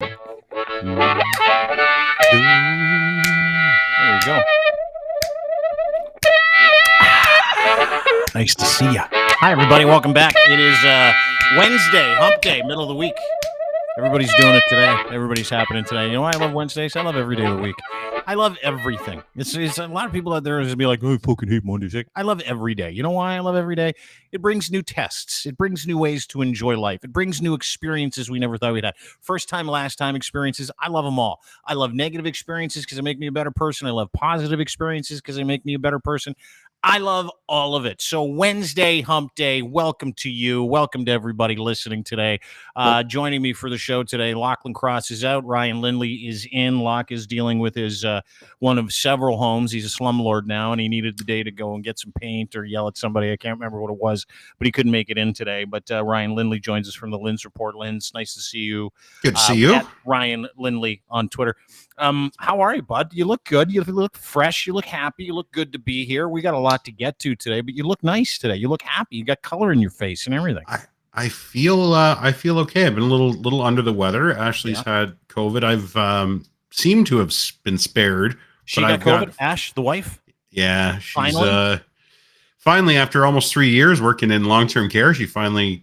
There we go. Nice to see you. Hi, everybody. Welcome back. It is Wednesday, hump day, middle of the week. Everybody's doing it today. Everybody's happening today. You know why I love Wednesdays? I love every day of the week. I love everything. It's a lot of people out there is be like, oh, I fucking hate Mondays. I love every day. You know why I love every day? It brings new tests. It brings new ways to enjoy life. It brings new experiences we never thought we'd have. First time, last time experiences. I love them all. I love negative experiences because they make me a better person. I love positive experiences because they make me a better person. I love all of it. So Wednesday, hump day, welcome to you. Welcome to everybody listening today. Joining me for the show today, Lachlan Cross is out. Ryan Lindley is in. Locke is dealing with his one of several homes. He's a slumlord now, and he needed the day to go and get some paint or yell at somebody. I can't remember what it was, but he couldn't make it in today. But Ryan Lindley joins us from the Linz Report. Linz, nice to see you. Good to see you. At Ryan Lindley on Twitter. How are you, bud? You look good. You look fresh. You look happy. You look good to be here. We got a lot to get to today, but you look nice today. You look happy. You got color in your face and everything. I feel okay. I've been a little under the weather. Ashley's had COVID. I've seemed to have been spared. She got COVID. Ash, the wife. Yeah, she's finally after almost 3 years working in long-term care, she finally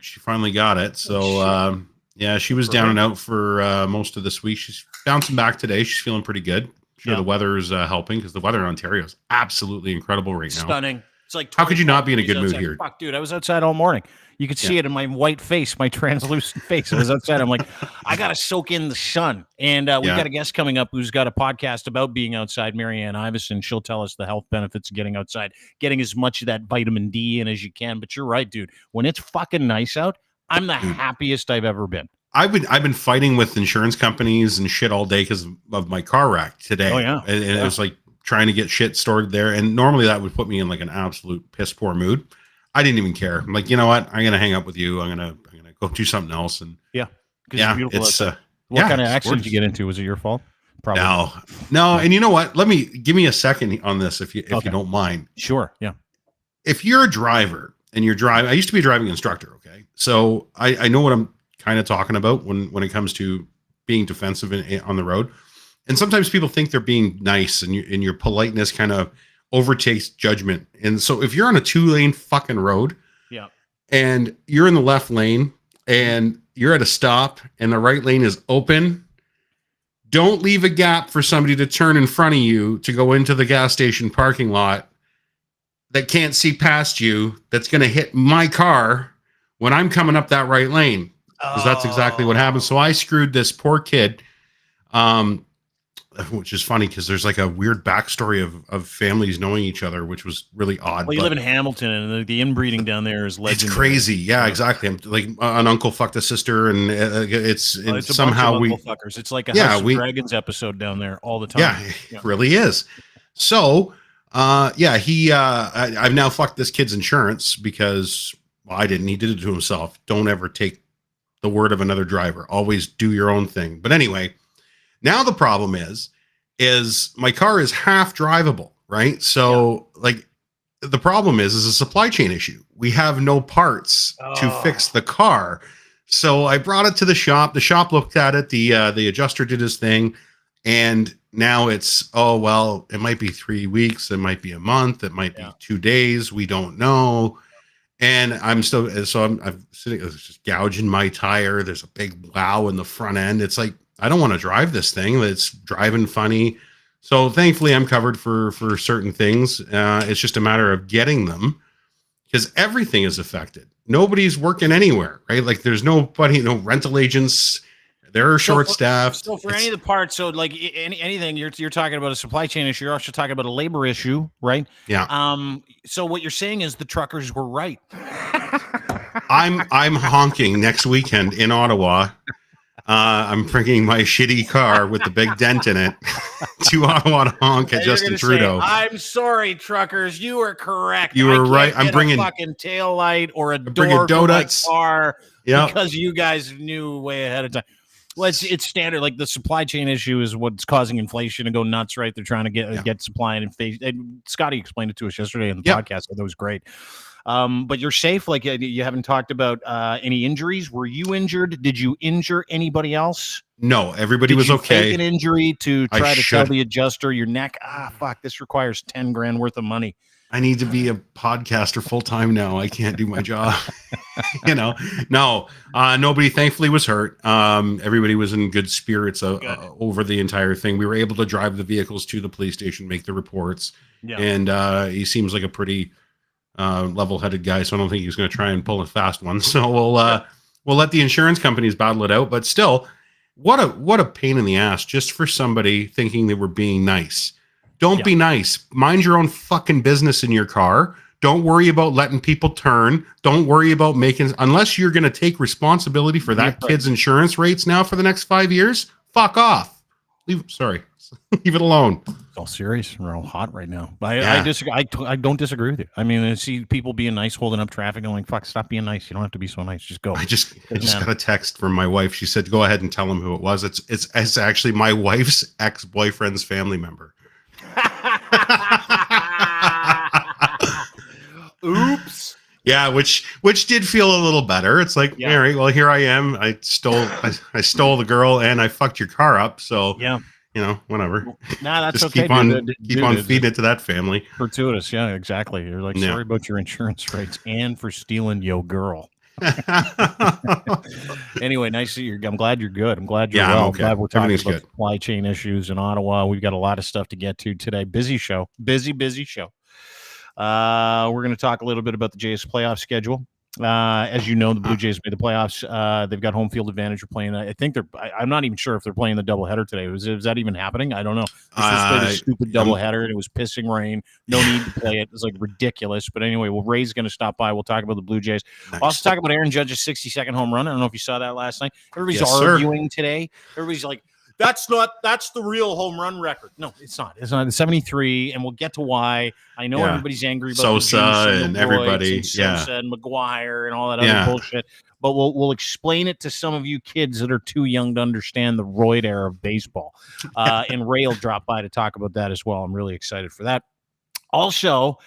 got it. So yeah, she was down and out for most of this week. She's bouncing back today. She's feeling pretty good. Sure, the weather is helping because the weather in Ontario is absolutely incredible right now. Stunning. It's like, how could you not be in a good mood here? Fuck, dude, I was outside all morning. You could see it in my white face, my translucent face. I was outside. I'm like, I got to soak in the sun. And we've got a guest coming up who's got a podcast about being outside, Marianne Iveson. She'll tell us the health benefits of getting outside, getting as much of that vitamin D in as you can. But you're right, dude. When it's fucking nice out, I'm the happiest I've ever been. I've been fighting with insurance companies and shit all day because of my car wreck today. Oh, yeah. And it was like trying to get shit stored there. And normally that would put me in like an absolute piss poor mood. I didn't even care. I'm like, you know what? I'm going to hang up with you. I'm going to go do something else. And it's what kind of accident did you get into? Was it your fault? Probably. No. And you know what? Give me a second on this. If you don't mind. Sure. Yeah. If you're a driver and you're driving, I used to be a driving instructor. Okay. So I know what I'm kind of talking about when it comes to being defensive on the road. And sometimes people think they're being nice and your politeness kind of overtakes judgment. And so if you're on a 2-lane fucking road and you're in the left lane and you're at a stop and the right lane is open, don't leave a gap for somebody to turn in front of you to go into the gas station parking lot that can't see past you. That's going to hit my car when I'm coming up that right lane. Because that's exactly what happened. So I screwed this poor kid, which is funny because there's like a weird backstory of families knowing each other, which was really odd. Well, you live in Hamilton, and the inbreeding down there is legendary. It's crazy. Yeah, exactly. I'm like an uncle fucked a sister, and it's somehow we fuckers. It's like a House of Dragons episode down there all the time. Yeah, it really is. So, I've now fucked this kid's insurance because I didn't. He did it to himself. Don't ever take the word of another driver. Always do your own thing. But anyway, now the problem is my car is half drivable, right? So like the problem is a supply chain issue. We have no parts to fix the car. So I brought it to the shop. The shop looked at it. The adjuster did his thing. And now it's, it might be 3 weeks. It might be a month. It might be 2 days. We don't know. And I'm sitting, it's just gouging my tire. There's a big wow in the front end. It's like, I don't want to drive this thing. It's driving funny. So thankfully I'm covered for certain things. It's just a matter of getting them because everything is affected. Nobody's working anywhere, right? Like there's nobody, no rental agents. They're short staffed. So for any of the parts, so like anything you're talking about a supply chain issue, you're also talking about a labor issue, right? Yeah. So what you're saying is the truckers were right. I'm honking next weekend in Ottawa. I'm bringing my shitty car with the big dent in it to Ottawa to honk at Justin Trudeau. I'm sorry, truckers. You were correct. You were right. I'm bringing a fucking tail light or a door for my car because you guys knew way ahead of time. Well, it's standard. Like the supply chain issue is what's causing inflation to go nuts, right? They're trying to get supply and inflation. And Scotty explained it to us yesterday in the podcast. So that was great. But you're safe. Like you haven't talked about any injuries. Were you injured? Did you injure anybody else? No, everybody Did was you okay. Fake an injury to try to tell should. the adjuster your neck. Fuck, this requires 10 grand worth of money. I need to be a podcaster full time now. I can't do my job. No, nobody thankfully was hurt. Everybody was in good spirits over the entire thing. We were able to drive the vehicles to the police station, make the reports. Yeah. And he seems like a pretty level-headed guy, so I don't think he's going to try and pull a fast one. So we'll let the insurance companies battle it out. But still, what a pain in the ass just for somebody thinking they were being nice. Don't be nice. Mind your own fucking business in your car. Don't worry about letting people turn. Don't worry about unless you're going to take responsibility for that kid's insurance rates now for the next 5 years. Fuck off. Leave it alone. It's all serious. We're all hot right now. I disagree. I don't disagree with you. I mean, I see people being nice, holding up traffic, and I'm like, fuck, stop being nice. You don't have to be so nice. Just go. I just got a text from my wife. She said, go ahead and tell him who it was. It's actually my wife's ex-boyfriend's family member. Oops. Yeah, which did feel a little better. It's like, all right, well, here I am. I stole the girl and I fucked your car up. So whatever. Nah, that's just okay. Keep on feeding it to that family. Gratuitous, yeah, exactly. You're like, sorry about your insurance rates and for stealing your girl. Anyway, nice to see you. I'm glad you're good. I'm glad you're well. Okay. I'm glad we're talking about supply chain issues in Ottawa. We've got a lot of stuff to get to today. Busy show. Busy show. We're going to talk a little bit about the Jays playoff schedule. As you know, the Blue Jays made the playoffs. They've got home field advantage. They're playing. I think I'm not even sure if they're playing the doubleheader today. Is that even happening? I don't know. They just played a stupid doubleheader, and it was pissing rain. No need to play it. It's like ridiculous. But anyway, Ray's going to stop by. We'll talk about the Blue Jays. Nice. Also talk about Aaron Judge's 60-second home run. I don't know if you saw that last night. Everybody's arguing today. Everybody's like, that's the real home run record. No, it's not. It's 73, and we'll get to why. I know everybody's angry about Sosa and everybody, Sosa and McGuire and all that other bullshit. But we'll explain it to some of you kids that are too young to understand the roid era of baseball. And Ray will drop by to talk about that as well. I'm really excited for that. Also,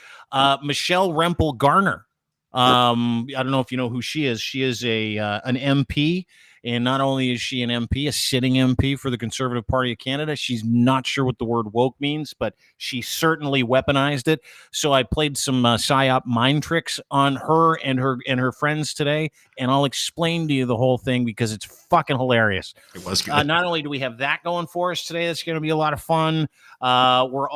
Michelle Rempel Garner. I don't know if you know who she is. She is an MP. And not only is she an MP, a sitting MP for the Conservative Party of Canada, she's not sure what the word woke means, but she certainly weaponized it. So I played some PSYOP mind tricks on her and her friends today, and I'll explain to you the whole thing because it's fucking hilarious. It was good. Not only do we have that going for us today, that's going to be a lot of fun. We're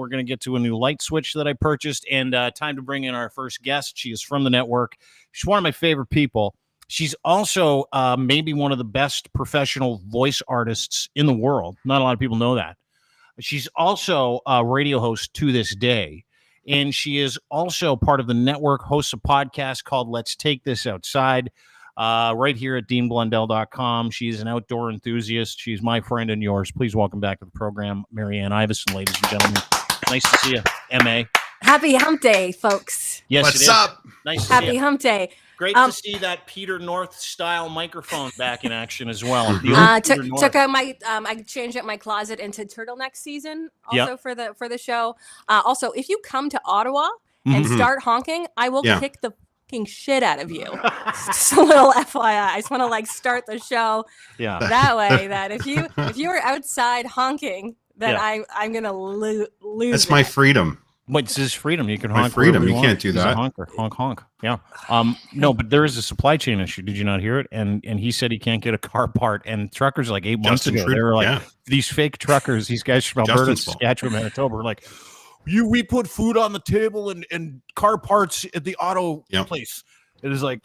going to get to a new light switch that I purchased, and time to bring in our first guest. She is from the network. She's one of my favorite people. She's also maybe one of the best professional voice artists in the world. Not a lot of people know that. She's also a radio host to this day. And she is also part of the network, hosts a podcast called Let's Take This Outside, right here at deanblundell.com. She's an outdoor enthusiast. She's my friend and yours. Please welcome back to the program, Marianne Iveson, ladies and gentlemen. Nice to see you, M.A. Happy hump day, folks. Yes, what's up? Nice. Happy hump day. Great to see that Peter North style microphone back in action as well. Took out my I changed up my closet into turtleneck season also for the show. Also, if you come to Ottawa and start honking, I will kick the fucking shit out of you. Just a little FYI. I just want to start the show that way. That if you are outside honking, then I'm gonna lose. That's my freedom. Wait, this is freedom. You can honk. Freedom. You can't do that. Honker. Honk. Yeah. No, but there is a supply chain issue. Did you not hear it? And he said he can't get a car part. And truckers like 8 months ago, they were like, these fake truckers, these guys from Alberta, Saskatchewan, Manitoba, were like, we put food on the table and car parts at the auto place. It is like,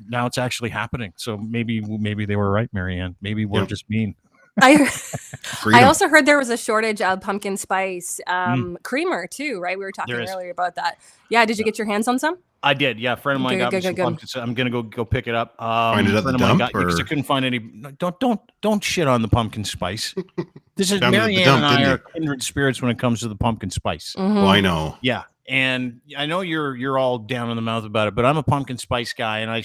now it's actually happening. So maybe they were right, Marianne. Maybe we're just mean. I also heard there was a shortage of pumpkin spice creamer too, right? We were talking earlier about that. Yeah, did you get your hands on some? I did. Yeah, a friend of mine got me some pumpkin. So I'm gonna go pick it up. Find it at the dump, because I couldn't find any. Don't shit on the pumpkin spice. This is Marianne and I are kindred spirits when it comes to the pumpkin spice. Well, I know. Yeah. And I know you're all down in the mouth about it, but I'm a pumpkin spice guy, and I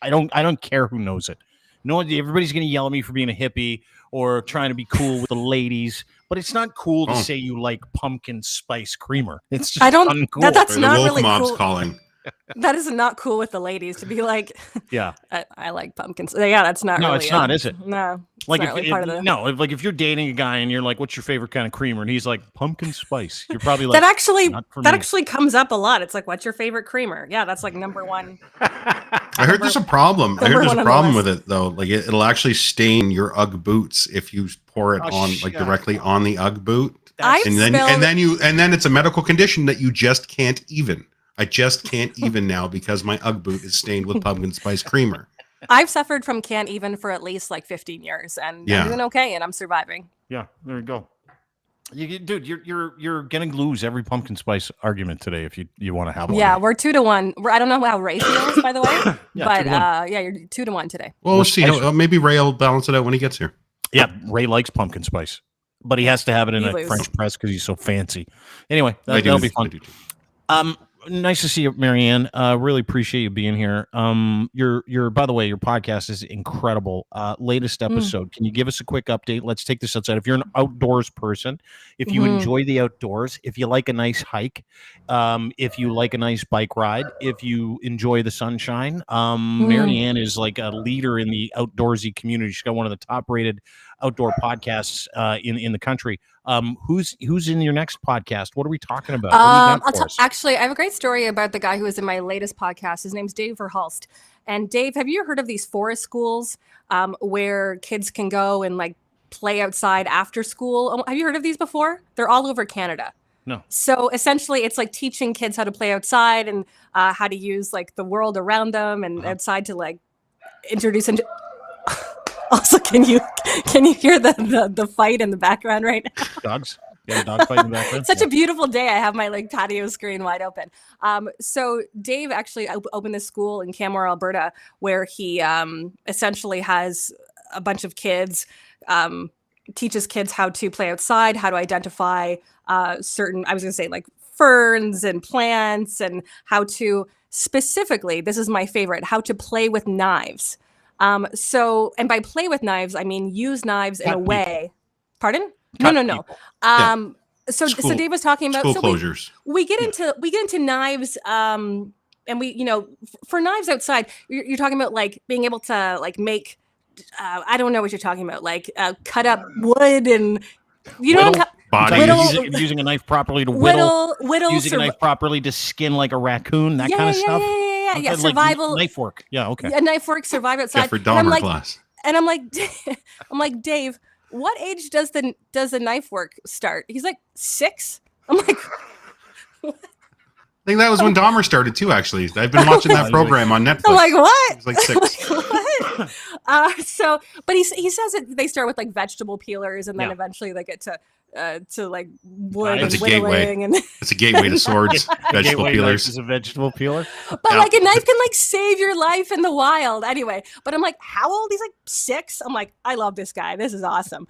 don't care who knows it. No, everybody's gonna yell at me for being a hippie or trying to be cool with the ladies, but it's not cool to say you like pumpkin spice creamer. It's just uncool. That's not really mob's cool. Calling. That is not cool with the ladies to be like, yeah, I like pumpkins. Yeah, that's not. No, really it's not, is it? No, Like not really part of the. No, if you're dating a guy and you're like, "What's your favorite kind of creamer?" and he's like, "Pumpkin spice," you're probably like, that actually me. comes up a lot. It's like, "What's your favorite creamer?" Yeah, that's like number one. I heard there's a problem. I heard there's a problem with it though. Like it'll actually stain your UGG boots if you pour it on directly on the UGG boot. And then it's a medical condition that you just can't even. I just can't even now because my UGG boot is stained with pumpkin spice creamer. I've suffered from can't even for at least like 15 years, and I'm doing okay, and I'm surviving. Yeah, there you go. Dude, you're gonna lose every pumpkin spice argument today if you want to have one. Yeah, we're 2-1. I don't know how Ray feels, by the way, but you're 2-1 today. Well, we'll see. Maybe Ray will balance it out when he gets here. Yeah, Ray likes pumpkin spice, but he has to have it in a French press because he's so fancy. Anyway, that'll be fun. Nice to see you, Marianne. Really appreciate you being here. Your by the way, your podcast is incredible. Latest episode. Can you give us a quick update? Let's take this outside. If you're an outdoors person, if you enjoy the outdoors, if you like a nice hike, if you like a nice bike ride, if you enjoy the sunshine, Marianne is like a leader in the outdoorsy community. She's got one of the top rated outdoor podcasts in the country. Who's in your next podcast? What are we talking about? Actually, I have a great story about the guy who was in my latest podcast. His name's Dave Verhulst. And Dave, have you heard of these forest schools where kids can go and like play outside after school? Have you heard of these before? They're all over Canada. No. So essentially, it's like teaching kids how to play outside and how to use like the world around them and outside to like introduce them to. Also, can you hear the fight in the background right now? Dogs. Yeah, dog fight in the background. Such a beautiful day. I have my like patio screen wide open. So Dave actually opened this school in Canmore, Alberta, where he essentially has a bunch of kids, teaches kids how to play outside, how to identify certain, I was going to say like ferns and plants, and how to specifically, this is my favorite, how to play with knives. And by play with knives, I mean use knives in a way. Pardon? No. So Dave was talking about school closures. We get into knives, and we, for knives outside, you're talking about like being able to like make, I don't know what you're talking about, like cut up wood and using a knife properly to whittle, using a knife properly to skin like a raccoon, that kind of stuff. Yeah, survival knife work. Yeah, okay. A knife work, survive outside. Jeffrey Dahmer class. And I'm like, Dave, what age does the knife work start? He's like 6. I'm like, I think that was when Dahmer started too. Actually, I've been watching that program on Netflix. I'm like, what? He's like 6. What? But he says that they start with like vegetable peelers, and then eventually they get to like wood and whittling, and it's a gateway to swords. Vegetable peelers is a vegetable peeler, but like a knife can like save your life in the wild. Anyway, but I'm like, how old? He's like 6. I'm like, I love this guy. This is awesome.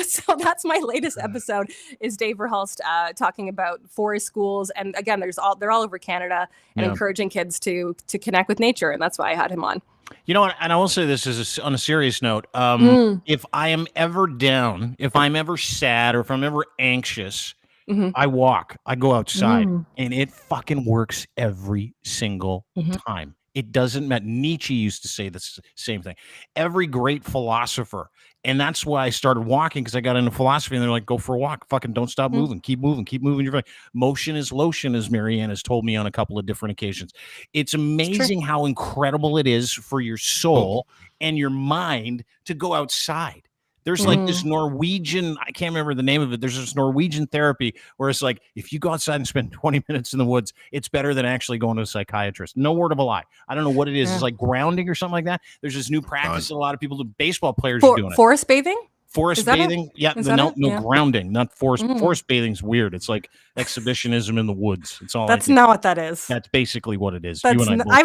So that's my latest episode. Is Dave Verhulst talking about forest schools, and again, they're all over Canada, and encouraging kids to connect with nature, and that's why I had him on. You know what? And I will say this on a serious note. If I am ever down, if I'm ever sad, or if I'm ever anxious, I walk. I go outside, and it fucking works every single time. It doesn't matter. Nietzsche used to say the same thing. Every great philosopher. And that's why I started walking, because I got into philosophy, and they're like, go for a walk. Fucking don't stop moving. Keep moving. Keep moving. Your motion is lotion, as Marianne has told me on a couple of different occasions. It's amazing how incredible it is for your soul and your mind to go outside. There's like this Norwegian, I can't remember the name of it. There's this Norwegian therapy where it's like, if you go outside and spend 20 minutes in the woods, it's better than actually going to a psychiatrist. No word of a lie. I don't know what it is. It's like grounding or something like that. There's this new practice. A lot of people, baseball players are doing it. Forest bathing? Forest bathing, grounding, not forest. Forest bathing's weird. It's like exhibitionism in the woods. It's all. That's not what that is. That's basically what it is. I've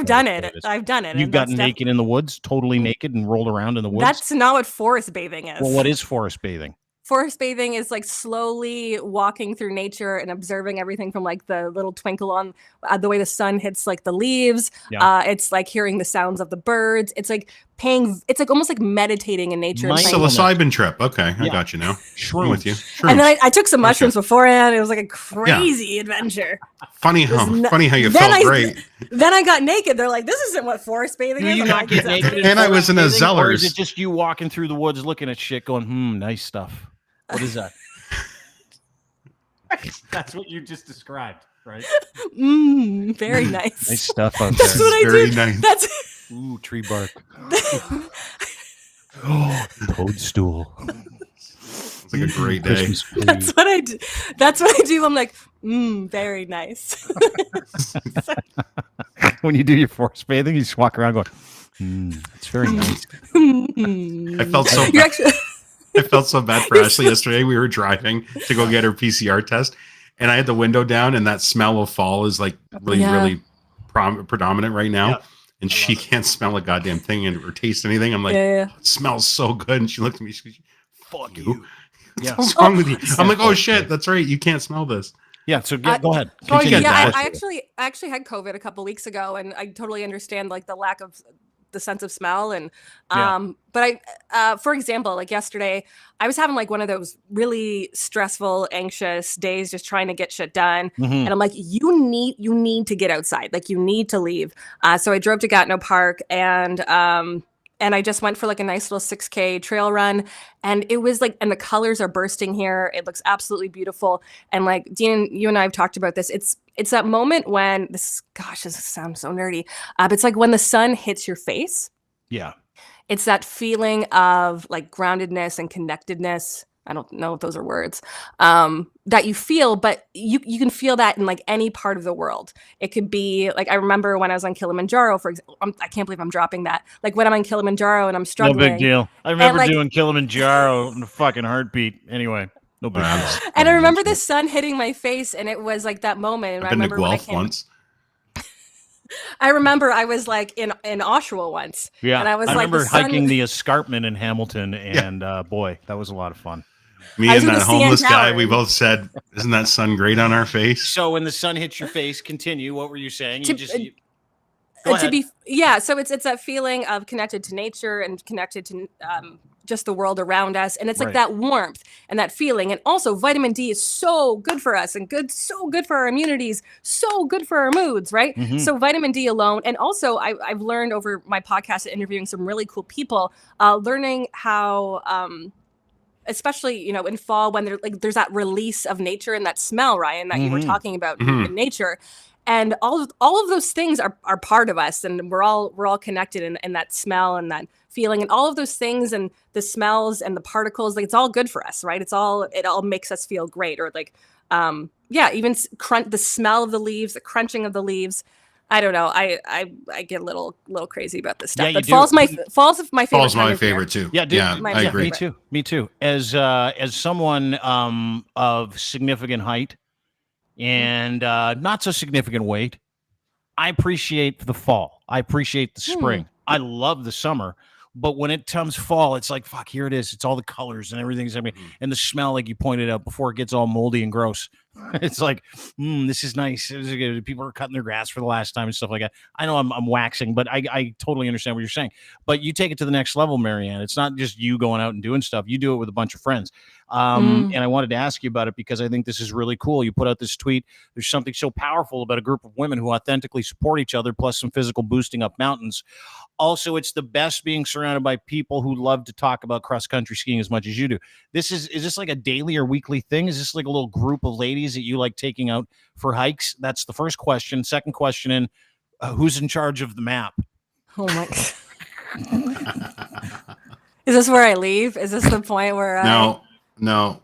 done it. I've done it. You've gotten naked in the woods, totally naked, and rolled around in the woods. That's not what forest bathing is. Well, what is forest bathing? Forest bathing is like slowly walking through nature and observing everything from like the little twinkle on the way the sun hits like the leaves. It's like hearing the sounds of the birds. It's like it's like almost like meditating in nature. Psilocybin trip. Okay, I got you now. I'm with you. Shrooms. And then I took some mushrooms beforehand. It was like a crazy adventure. Funny how you felt great. Then I got naked. They're like, this isn't what forest bathing is. You not get naked and I was in a Zellers. Or is it just you walking through the woods looking at shit going, nice stuff? What is that? That's what you just described, right? Very nice. Nice stuff out there. That's what I do. Nice. Ooh, tree bark. Toadstool. It's like a great day. That's what I do. That's what I do. I'm like, very nice. When you do your forest bathing, you just walk around going, it's very nice. I felt so bad. I felt so bad for Ashley yesterday. We were driving to go get her PCR test, and I had the window down, and that smell of fall is like really predominant right now. Yeah. And she can't smell a goddamn thing or taste anything. I'm like, it smells so good. And she looked at me. She goes, fuck you. Yeah. What's wrong with you? I'm like, oh shit, that's right. You can't smell this. Yeah. So go ahead. I actually had COVID a couple weeks ago, and I totally understand like the lack of the sense of smell. And but for example, like yesterday, I was having like one of those really stressful, anxious days, just trying to get shit done. And I'm like, you need to get outside. Like you need to leave. So I drove to Gatineau Park, and I just went for like a nice little 6K trail run, and it was like, and the colors are bursting here. It looks absolutely beautiful. And like Dean, you and I have talked about this. It's that moment when this sounds so nerdy, but it's like when the sun hits your face. Yeah. It's that feeling of like groundedness and connectedness. I don't know if those are words, that you feel, but you can feel that in like any part of the world. It could be like, I remember when I was on Kilimanjaro, for example, I can't believe I'm dropping that. Like when I'm on Kilimanjaro and I'm struggling. No big deal. I remember doing Kilimanjaro in a fucking heartbeat. Anyway, no big deal. And I remember the sun hitting my face, and it was like that moment. And I've been to Guelph once. I remember I was like in Oshawa once. Yeah. And I remember hiking the escarpment in Hamilton, and boy, that was a lot of fun. Me and that homeless guy, we both said, isn't that sun great on our face? So when the sun hits your face, continue. What were you saying? So it's that feeling of connected to nature and connected to just the world around us. And it's like that warmth and that feeling. And also vitamin D is so good for us and so good for our immunities, so good for our moods, right? So vitamin D alone. And also I've learned over my podcast and interviewing some really cool people, learning how, especially, you know, in fall when there's that release of nature and that smell, Ryan, that you were talking about in nature. And all of those things are part of us, and we're all connected in that smell and that feeling, and all of those things and the smells and the particles, like it's all good for us, right? It all makes us feel great, or like even the smell of the leaves, the crunching of the leaves. I don't know. I get a little crazy about this stuff. Yeah, but fall's my favorite. Fall's my favorite too. Yeah, dude, I agree. Me too. As someone of significant height and not so significant weight, I appreciate the fall. I appreciate the spring. I love the summer. But when it comes fall, it's like, fuck, here it is. It's all the colors and everything's, and the smell, like you pointed out before, it gets all moldy and gross. It's like, this is nice. People are cutting their grass for the last time and stuff like that. I know I'm waxing, but I totally understand what you're saying. But you take it to the next level, Marianne. It's not just you going out and doing stuff. You do it with a bunch of friends. And I wanted to ask you about it because I think this is really cool. You put out this tweet. There's something so powerful about a group of women who authentically support each other, plus some physical boosting up mountains. Also, it's the best being surrounded by people who love to talk about cross-country skiing as much as you do. Is this like a daily or weekly thing? Is this like a little group of ladies that you like taking out for hikes? That's the first question. Second question, who's in charge of the map? Oh my God. Is this where I leave? Is this the point where No.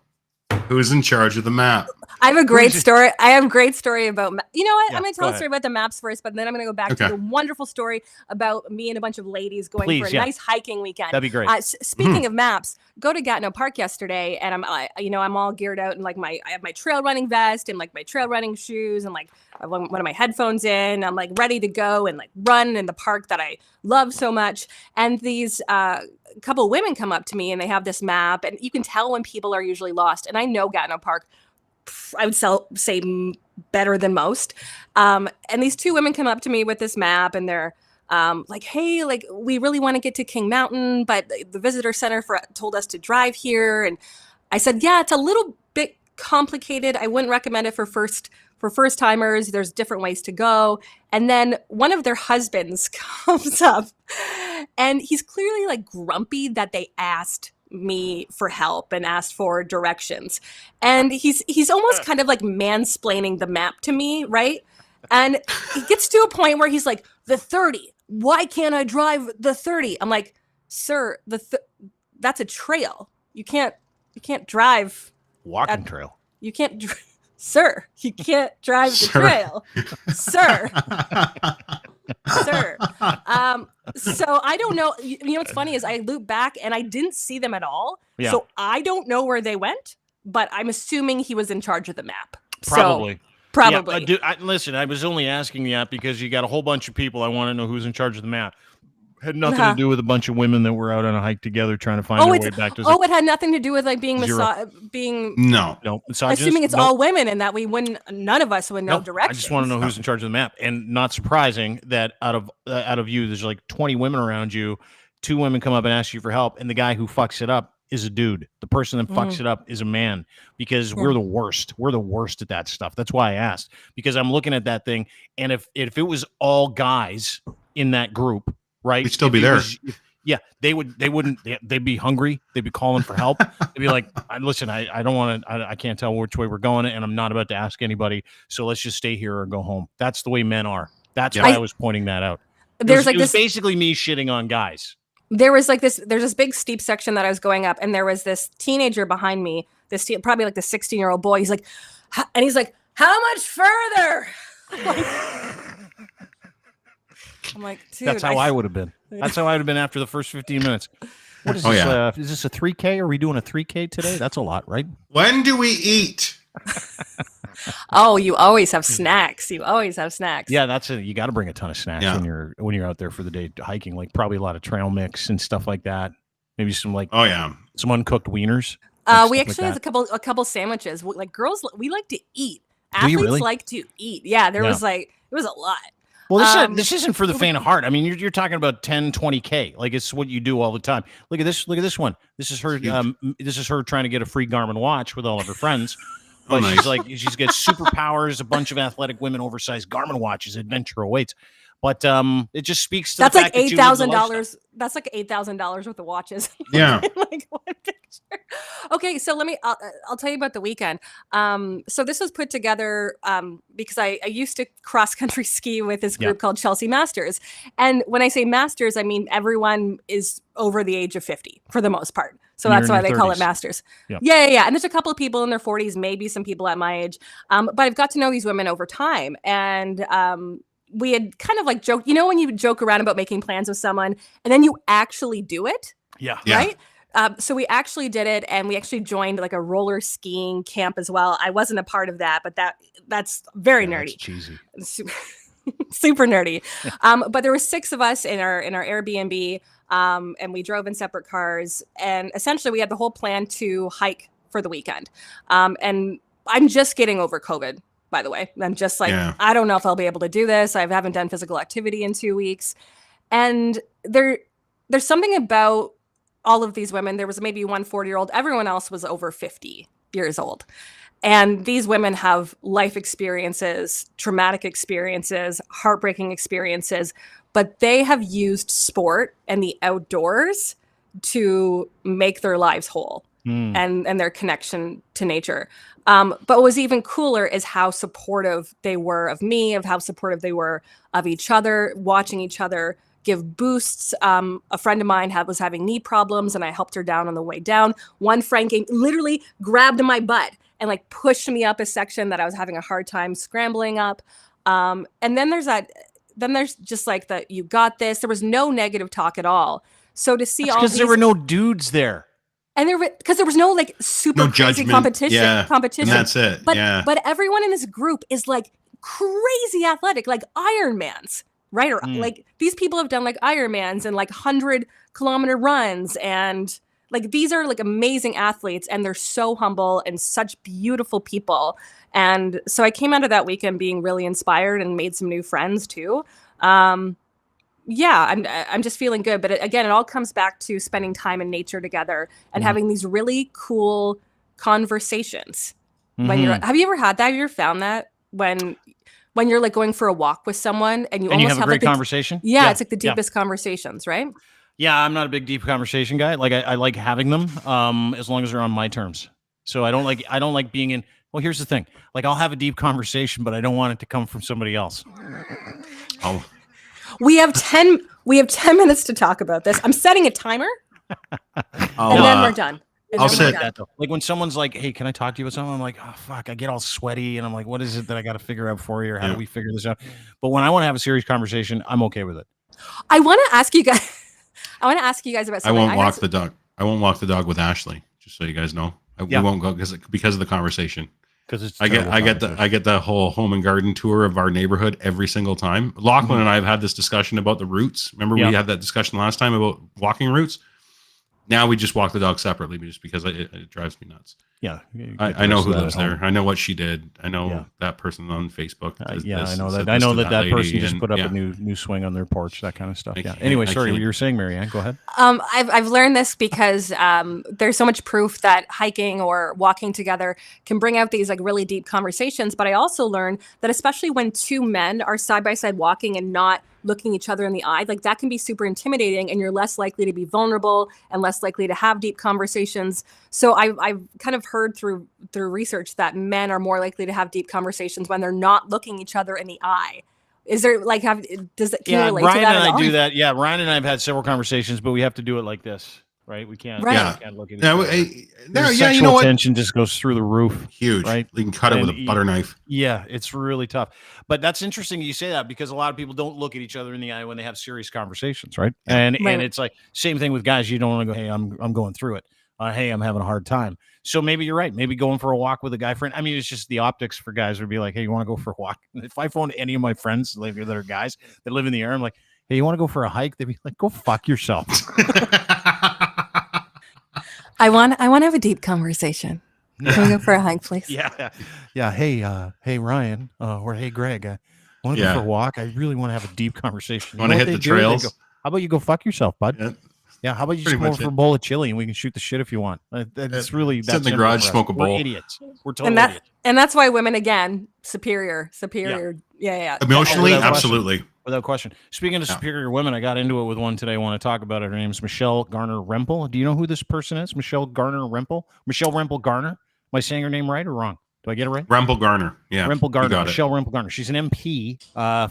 Who's in charge of the map? I have a great story. I have a great story about, you know what? Yeah, I'm going to tell a story about the maps first, but then I'm going to go back to the wonderful story about me and a bunch of ladies going for a nice hiking weekend. That'd be great. Speaking of maps, go to Gatineau Park yesterday, and I'm all geared out in I have my trail running vest and like my trail running shoes and like one of my headphones in. I'm like ready to go and like run in the park that I love so much. And these couple women come up to me and they have this map, and you can tell when people are usually lost. And I know Gatineau Park, I would say better than most. And these two women come up to me with this map, and they're like, hey, like we really want to get to King Mountain, but the visitor center told us to drive here. And I said, yeah, it's a little bit complicated. I wouldn't recommend it for first timers. There's different ways to go. And then one of their husbands comes up and he's clearly like grumpy that they asked me for help and asked for directions. And he's almost kind of like mansplaining the map to me, right? And he gets to a point where he's like, the 30, why can't I drive the 30? I'm like, sir, that's a trail. You can't drive walking trail. You can't sir, you can't drive the trail. Sir. Sir. So I don't know. You know what's funny is I loop back and I didn't see them at all. Yeah. So I don't know where they went, but I'm assuming he was in charge of the map. Probably. So, probably. Yeah, listen, I was only asking that because you got a whole bunch of people. I want to know who's in charge of the map. Had nothing to do with a bunch of women that were out on a hike together trying to find their way back to. It had nothing to do with like being no. Assuming it's all women and that none of us would know directions. I just want to know who's in charge of the map, and not surprising that out of you, there's like 20 women around you. 2 women come up and ask you for help, and the guy who fucks it up is a dude. The person that fucks it up is a man, because we're the worst. We're the worst at that stuff. That's why I asked, because I'm looking at that thing, and if it was all guys in that group. Right, we'd still be there. They'd be hungry. They'd be calling for help. They'd be like, "Listen, I don't want to. I can't tell which way we're going, and I'm not about to ask anybody. So let's just stay here or go home." That's the way men are. That's why I was pointing that out. It was basically me shitting on guys. There's this big steep section that I was going up, and there was this teenager behind me. Probably like the 16-year-old boy. He's like, "How much further?" I'm like, dude. That's how I would have been. That's how I would have been after the first 15 minutes. What is this? Yeah. Is this a 3K? Are we doing a 3K today? That's a lot, right? When do we eat? Oh, you always have snacks. You always have snacks. Yeah, that's it. You got to bring a ton of snacks when you're out there for the day hiking. Like probably a lot of trail mix and stuff like that. Maybe some some uncooked wieners. We actually have a couple sandwiches. Like girls, we like to eat. Athletes like to eat. Yeah, it was a lot. Well, this isn't for the faint of heart. I mean, you're talking about 10, 20K. Like it's what you do all the time. Look at this one. This is her. This is her trying to get a free Garmin watch with all of her friends. But nice. she's got superpowers, a bunch of athletic women, oversized Garmin watches, adventure awaits. But it just speaks to that's the like fact $8,000. That's like $8,000 worth of watches. Yeah. Like one picture. Okay, so I'll tell you about the weekend. So this was put together because I used to cross country ski with this group called Chelsea Masters, and when I say Masters, I mean everyone is over the age of 50 for the most part. So that's why they call it Masters. Yeah. And there's a couple of people in their 40s, maybe some people at my age, but I've got to know these women over time, and we had kind of like joked, when you joke around about making plans with someone and then you actually do it. Yeah. Right. So we actually did it, and we actually joined like a roller skiing camp as well. I wasn't a part of that, but that's very nerdy. That's cheesy. Super nerdy. But there were 6 of us in our Airbnb, and we drove in separate cars, and essentially we had the whole plan to hike for the weekend. And I'm just getting over COVID. By the way, I'm just like, I don't know if I'll be able to do this. I haven't done physical activity in 2 weeks. And there's something about all of these women. There was maybe one 40-year-old. Everyone else was over 50 years old. And these women have life experiences, traumatic experiences, heartbreaking experiences, but they have used sport and the outdoors to make their lives whole and their connection to nature. But what was even cooler is how supportive they were of me, of how supportive they were of each other, watching each other give boosts. A friend of mine was having knee problems, and I helped her down on the way down. One friend literally grabbed my butt and like pushed me up a section that I was having a hard time scrambling up. And then there's just like you got this. There was no negative talk at all. So to see because there were no dudes there. And because there was no like super crazy competition. And that's it. But everyone in this group is like crazy athletic, like Ironmans, right? Or like these people have done like Ironmans and like 100-kilometer runs, and like these are like amazing athletes, and they're so humble and such beautiful people. And so I came out of that weekend being really inspired and made some new friends too. I'm just feeling good. But again, it all comes back to spending time in nature together and having these really cool conversations. When have you ever had that? Have you ever found that when you're like going for a walk with someone and you almost have a great conversation? Yeah, it's like the deepest conversations, right? Yeah, I'm not a big deep conversation guy. Like I like having them as long as they're on my terms. So I don't like being in. Well, here's the thing. Like I'll have a deep conversation, but I don't want it to come from somebody else. Oh. We have 10 minutes to talk about this. I'm setting a timer. And then we're done. I'll say that though. Like when someone's like, "Hey, can I talk to you about something?" I'm like, "Oh fuck!" I get all sweaty, and I'm like, "What is it that I got to figure out for you? Or how do we figure this out?" But when I want to have a serious conversation, I'm okay with it. I want to ask you guys. About something. I won't walk the dog. I won't walk the dog with Ashley. Just so you guys know, we won't go because of the conversation. Because I get the whole home and garden tour of our neighborhood every single time. Lachlan and I have had this discussion about the routes. Remember we had that discussion last time about walking routes. Now we just walk the dog separately just because it drives me nuts. Yeah. I know who lives there. I know what she did. I know that person on Facebook. I know that. I know that person just put up a new swing on their porch, that kind of stuff. Anyway, sorry, what you were saying, Marianne. Go ahead. I've learned this because there's so much proof that hiking or walking together can bring out these like really deep conversations. But I also learned that especially when two men are side by side walking and not looking each other in the eye, like that can be super intimidating, and you're less likely to be vulnerable and less likely to have deep conversations. So I've kind of heard through research that men are more likely to have deep conversations when they're not looking each other in the eye. Is there like can you relate to that Ryan at and all? I do that. Yeah, Ryan and I have had several conversations, but we have to do it like this. Right, we can't. Right. We can't look at each other. You know sexual what? tension just goes through the roof. Huge. Right, you can cut it with a butter knife. Yeah, it's really tough. But that's interesting you say that because a lot of people don't look at each other in the eye when they have serious conversations, right? And it's like same thing with guys. You don't want to go, "Hey, I'm going through it. Hey, I'm having a hard time." So maybe you're right. Maybe going for a walk with a guy friend. I mean, it's just the optics for guys would be like, "Hey, you want to go for a walk?" If I phone any of my friends like that are guys that live in the air, I'm like, "Hey, you want to go for a hike?" They'd be like, "Go fuck yourself." I want to have a deep conversation. Can we go for a hike, please? Yeah. Hey, Ryan, or hey, Greg, I want to go for a walk. I really want to have a deep conversation. Want to hit the trails? How about you go fuck yourself, bud? Yeah. How about you just go for a bowl of chili and we can shoot the shit if you want? That's really sit in the garage, smoke a bowl. We're idiots. We're total idiots. And that's why women, again, superior. Yeah. Emotionally, absolutely. Without question. Speaking of superior women, I got into it with one today. I want to talk about it. Her name is Michelle Garner Rempel. Do you know who this person is? Michelle Rempel Garner. Am I saying her name right or wrong? Do I get it right? Rempel Garner. Yeah. Rempel Garner. Michelle Rempel Garner. She's an MP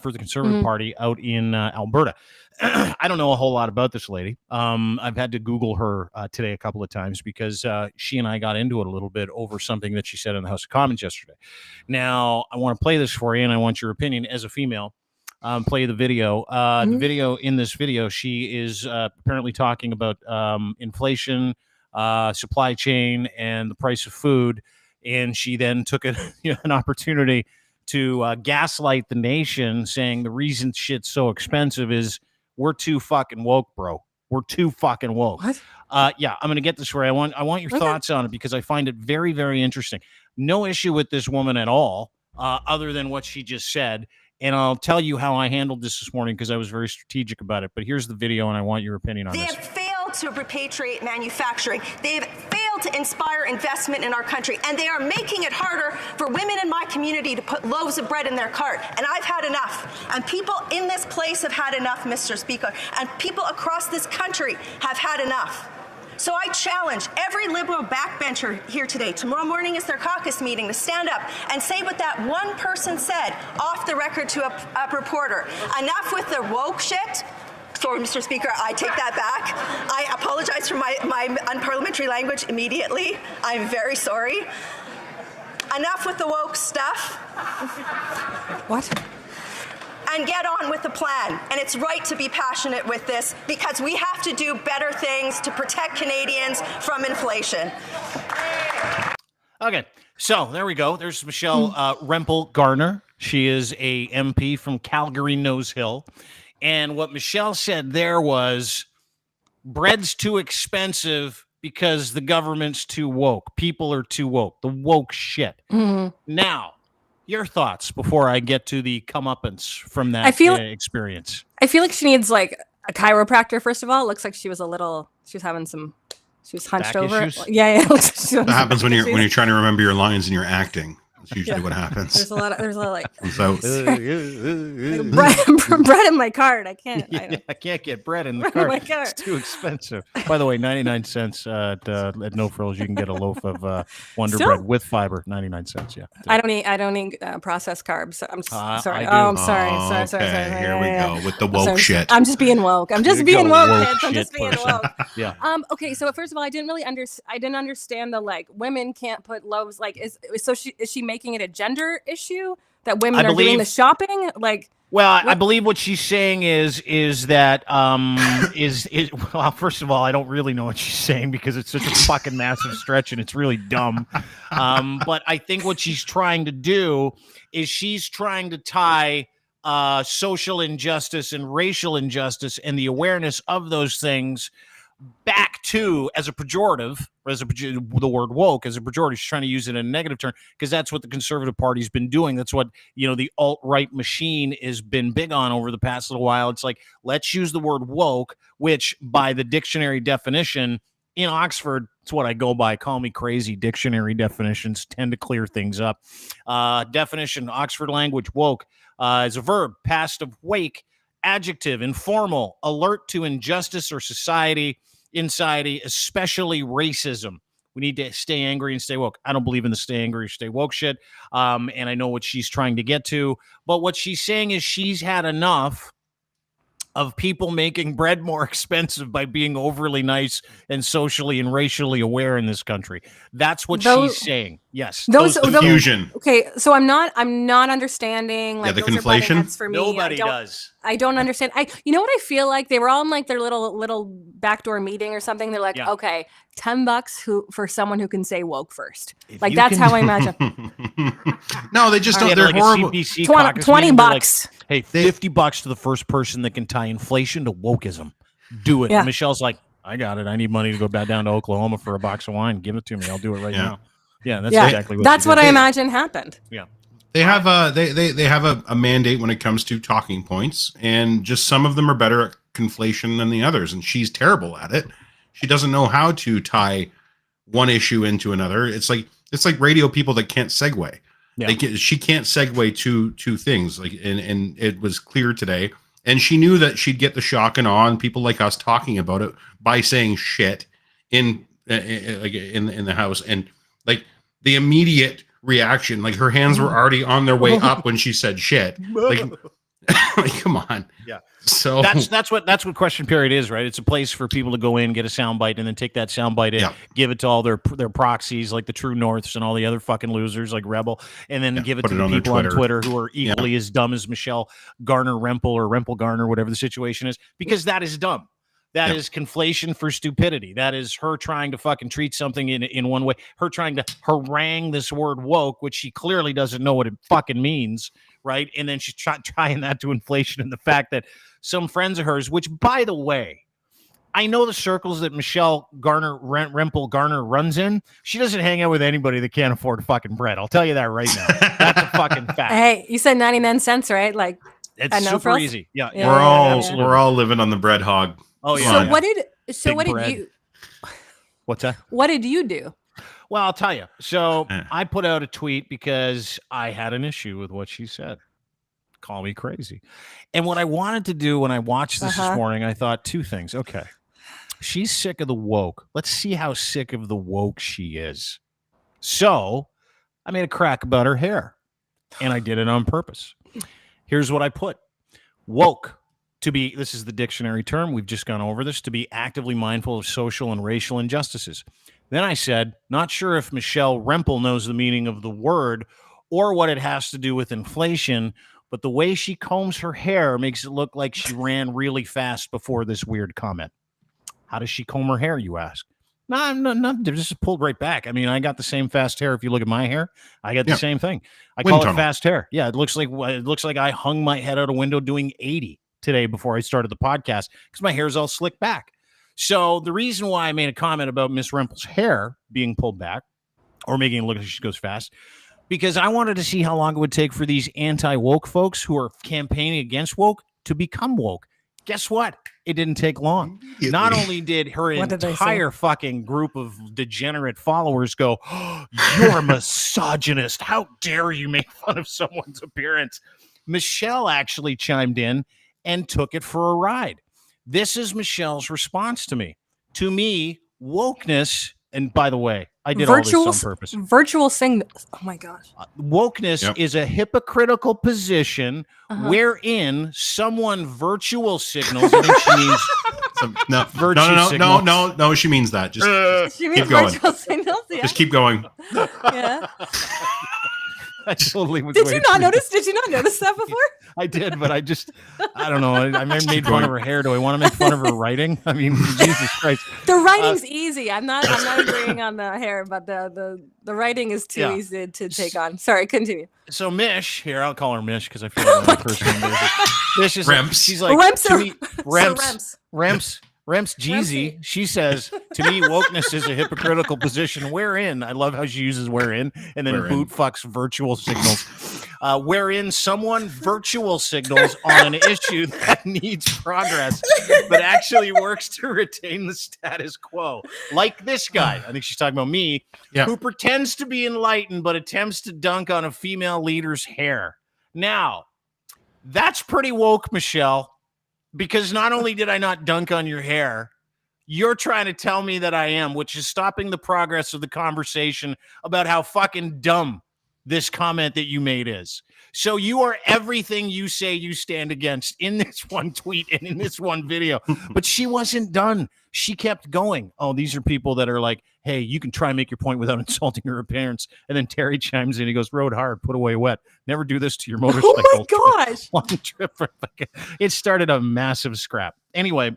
for the Conservative Party out in Alberta. I don't know a whole lot about this lady. I've had to Google her today a couple of times because she and I got into it a little bit over something that she said in the House of Commons yesterday. Now, I want to play this for you, and I want your opinion as a female. Play the video. The video in this video, she is apparently talking about inflation, supply chain, and the price of food. And she then took an opportunity to gaslight the nation, saying the reason shit's so expensive is we're too fucking woke, bro. We're too fucking woke. What? Yeah, I'm going to get this where I want your thoughts on it because I find it very, very interesting. No issue with this woman at all, other than what she just said. And I'll tell you how I handled this morning because I was very strategic about it. But here's the video, and I want your opinion on this. They have failed to repatriate manufacturing. They have failed to inspire investment in our country. And they are making it harder for women in my community to put loaves of bread in their cart. And I've had enough. And people in this place have had enough, Mr. Speaker. And people across this country have had enough. So I challenge every Liberal backbencher here today, tomorrow morning is their caucus meeting, to stand up and say what that one person said off the record to a reporter. Enough with the woke shit. Sorry, Mr. Speaker, I take that back. I apologize for my unparliamentary language immediately. I'm very sorry. Enough with the woke stuff. What? And get on with the plan. And it's right to be passionate with this because we have to do better things to protect Canadians from inflation. Okay, so there we go. There's Michelle Rempel Garner. She is a MP from Calgary Nose Hill. And what Michelle said there was bread's too expensive because the government's too woke. People are too woke. The woke shit. Now, Your thoughts before I get to the comeuppance from that experience. I feel like she needs like a chiropractor. First of all, it looks like she was hunched over. Issues? Yeah. That happens when you're trying to remember your lines and you're acting. That's usually what happens. There's a lot of like so bread in my cart. I can't. I can't get bread in the cart. It's too expensive. By the way, 99 cents at No Frills. You can get a loaf of Wonder Bread with fiber. 99 cents. Yeah. I don't eat processed carbs. So I'm sorry. I'm sorry. Sorry. Here we go with the woke shit. I'm just being woke. I'm just being woke, kids. I'm just being woke. Yeah. Okay. So first of all, I didn't understand the like women can't put loaves. Like is she making it a gender issue that women are doing the shopping? Like, well, I believe what she's saying is that well, first of all, I don't really know what she's saying because it's such a fucking massive stretch and it's really dumb. But I think what she's trying to do is she's trying to tie social injustice and racial injustice and the awareness of those things back to as a pejorative, the word woke as a pejorative. She's trying to use it in a negative term because that's what the Conservative Party's been doing. That's what, the alt-right machine has been big on over the past little while. It's like, let's use the word woke, which by the dictionary definition in Oxford, it's what I go by. Call me crazy. Dictionary definitions tend to clear things up. Definition, Oxford language, woke is a verb, past of wake, adjective, informal, alert to injustice or society, especially racism. We need to stay angry and stay woke. I don't believe in the stay angry, stay woke shit. And I know what she's trying to get to. But what she's saying is she's had enough of people making bread more expensive by being overly nice and socially and racially aware in this country. That's what she's saying. Yes. Those confusion. Okay, so I'm not understanding like the conflation. For me. Nobody does. I don't understand. You know what I feel like? They were all in like their little backdoor meeting or something. They're like, okay, $10 for someone who can say woke first. Like that's how I imagine. No, they just don't. They're like horrible. $20. Like, hey, $50 to the first person that can tie inflation to wokeism. Do it. Yeah. Michelle's like, I got it. I need money to go back down to Oklahoma for a box of wine. Give it to me. I'll do it right now. Yeah, that's exactly what. That's what I imagine happened. Yeah. They have a mandate when it comes to talking points, and just some of them are better at conflation than the others, and she's terrible at it. She doesn't know how to tie one issue into another. It's like radio people that can't segue. Yeah. She can't segue two things. Like, and it was clear today, and she knew that she'd get the shock and awe and people like us talking about it by saying shit in the house, and like the immediate reaction, like her hands were already on their way up when she said shit. Like come on. Yeah. So that's what question period is, right? It's a place for people to go in, get a soundbite, and then take that soundbite and give it to all their proxies, like the True Norths and all the other fucking losers like Rebel, and then give it to the people on Twitter who are equally as dumb as Michelle Rempel or Rempel Garner, whatever the situation is, because that is dumb. That is conflation for stupidity. That is her trying to fucking treat something in one way. Her trying to harangue this word woke, which she clearly doesn't know what it fucking means, right? And then she's trying that to inflation and the fact that some friends of hers, which, by the way, I know the circles that Michelle Rempel Garner runs in. She doesn't hang out with anybody that can't afford fucking bread. I'll tell you that right now. That's a fucking fact. Hey, you said 99 cents, right? Like, it's super easy. Yeah, we're all living on the bread hog. Oh yeah. So what did you? What's that? What did you do? Well, I'll tell you. So I put out a tweet because I had an issue with what she said. Call me crazy. And what I wanted to do when I watched this morning, I thought two things. Okay, she's sick of the woke. Let's see how sick of the woke she is. So I made a crack about her hair, and I did it on purpose. Here's what I put: woke. To be, this is the dictionary term, we've just gone over this, to be actively mindful of social and racial injustices. Then I said, not sure if Michelle Rempel knows the meaning of the word or what it has to do with inflation, but the way she combs her hair makes it look like she ran really fast before this weird comment. How does she comb her hair, you ask? No, just pulled right back. I mean, I got the same fast hair. If you look at my hair, I got the same thing. I call it fast hair. Yeah, it looks like I hung my head out a window doing 80. Today before I started the podcast because my hair is all slicked back. So the reason why I made a comment about Miss Rempel's hair being pulled back or making it look like she goes fast, because I wanted to see how long it would take for these anti-woke folks who are campaigning against woke to become woke. Guess what? It didn't take long. Not only did her entire fucking group of degenerate followers go, oh, you're a misogynist. How dare you make fun of someone's appearance? Michelle actually chimed in and took it for a ride. This is Michelle's response to me. To me, wokeness, and by the way, I did all this on purpose. Virtual signals. Oh my gosh. Wokeness is a hypocritical position wherein someone virtual signals. I think she means no. She means that. Just she means keep going. Virtual signals. Yeah. Just keep going. Yeah. I totally was. Did you not notice that before? I did, but I don't know. I made fun of her hair. Do I want to make fun of her writing? I mean, Jesus Christ. The writing's easy. I'm not agreeing on the hair, but the writing is too easy to take on. Sorry, continue. So Mish, here, I'll call her Mish because I feel like my first name is Mish is Remps. She's like Remps Jeezy. She says, to me, wokeness is a hypocritical position wherein, I love how she uses wherein, and then boot fucks virtual signals, wherein someone virtual signals on an issue that needs progress, but actually works to retain the status quo. Like this guy, I think she's talking about me, who pretends to be enlightened, but attempts to dunk on a female leader's hair. Now, that's pretty woke, Michelle. Because not only did I not dunk on your hair, you're trying to tell me that I am, which is stopping the progress of the conversation about how fucking dumb this comment that you made is. So you are everything you say you stand against in this one tweet and in this one video. But she wasn't done. She kept going. Oh, these are people that are like, hey, you can try and make your point without insulting your appearance. And then Terry chimes in. He goes, rode hard, put away wet. Never do this to your motorcycle. Oh my gosh. Long trip. It started a massive scrap. Anyway,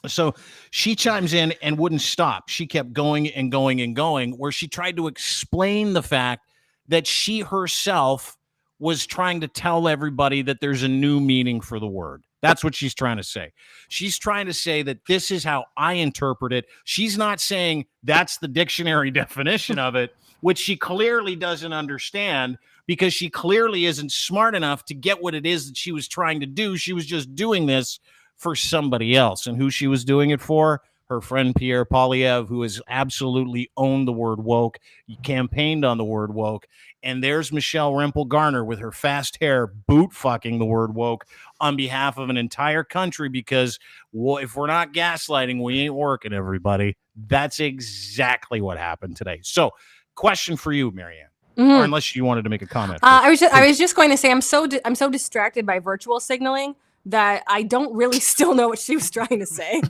so she chimes in and wouldn't stop. She kept going and going and going, where she tried to explain the fact that she herself was trying to tell everybody that there's a new meaning for the word. That's what she's trying to say. She's trying to say that this is how I interpret it. She's not saying that's the dictionary definition of it, which she clearly doesn't understand because she clearly isn't smart enough to get what it is that she was trying to do. She was just doing this for somebody else. And who she was doing it for? Her friend Pierre Poilievre, who has absolutely owned the word woke, campaigned on the word woke. And there's Michelle Rempel Garner with her fast hair boot fucking the word woke on behalf of an entire country because, well, if we're not gaslighting, we ain't working, everybody. That's exactly what happened today. So, question for you, Marianne. Or unless you wanted to make a comment. I was just going to say I'm so distracted by virtual signaling that I don't really still know what she was trying to say.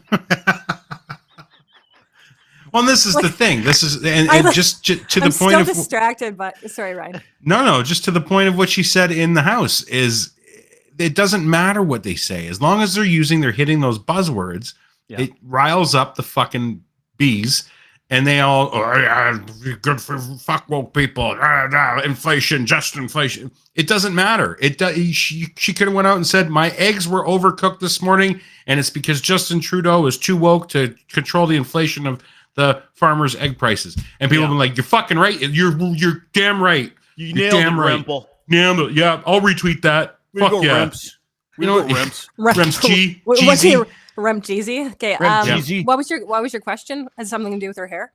Well, this is the thing. This is and just to the point I'm of distracted, but sorry, Ryan. No, just to the point of what she said in the house is it doesn't matter what they say as long as they're hitting those buzzwords. Yeah. It riles up the fucking bees, and they all good for fuck woke people. Inflation, just inflation. It doesn't matter. She could have went out and said my eggs were overcooked this morning, and it's because Justin Trudeau is too woke to control the inflation of the farmers' egg prices. And people have been like, you're fucking right. You're damn right. You nailed it, Rempel. Yeah, I'll retweet that. Fuck yeah. Remps. Remps. Remps G. What's your Remp Jeezy? Okay. Jeezy. What was your question? Has something to do with her hair?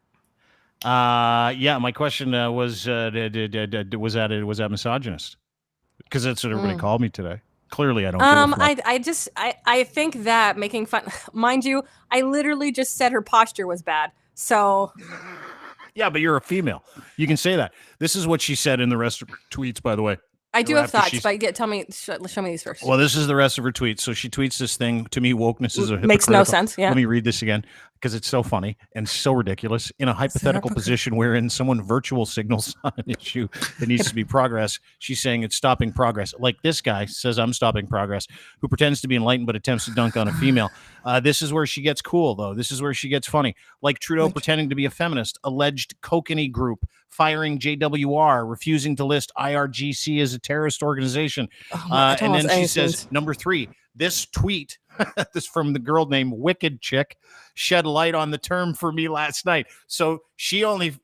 My question was that misogynist? Because that's what everybody called me today. Clearly, I don't. I think that making fun, mind you, I literally just said her posture was bad. So, yeah, but you're a female. You can say that. This is what she said in the rest of her tweets, by the way. I do have thoughts, but show me these first. Well, this is the rest of her tweets. So she tweets this thing. To me, wokeness is a hypocritical. Makes no sense. Yeah. Let me read this again because it's so funny and so ridiculous. In a hypothetical position wherein someone virtual signals on an issue that needs to be progress, she's saying it's stopping progress. Like this guy says, I'm stopping progress, who pretends to be enlightened but attempts to dunk on a female. This is where she gets cool, though. This is where she gets funny. Like Trudeau pretending to be a feminist, alleged kokanee group, firing JWR, refusing to list IRGC as a terrorist organization. And then she says, number 3, This tweet, this from the girl named Wicked Chick, shed light on the term for me last night. So she only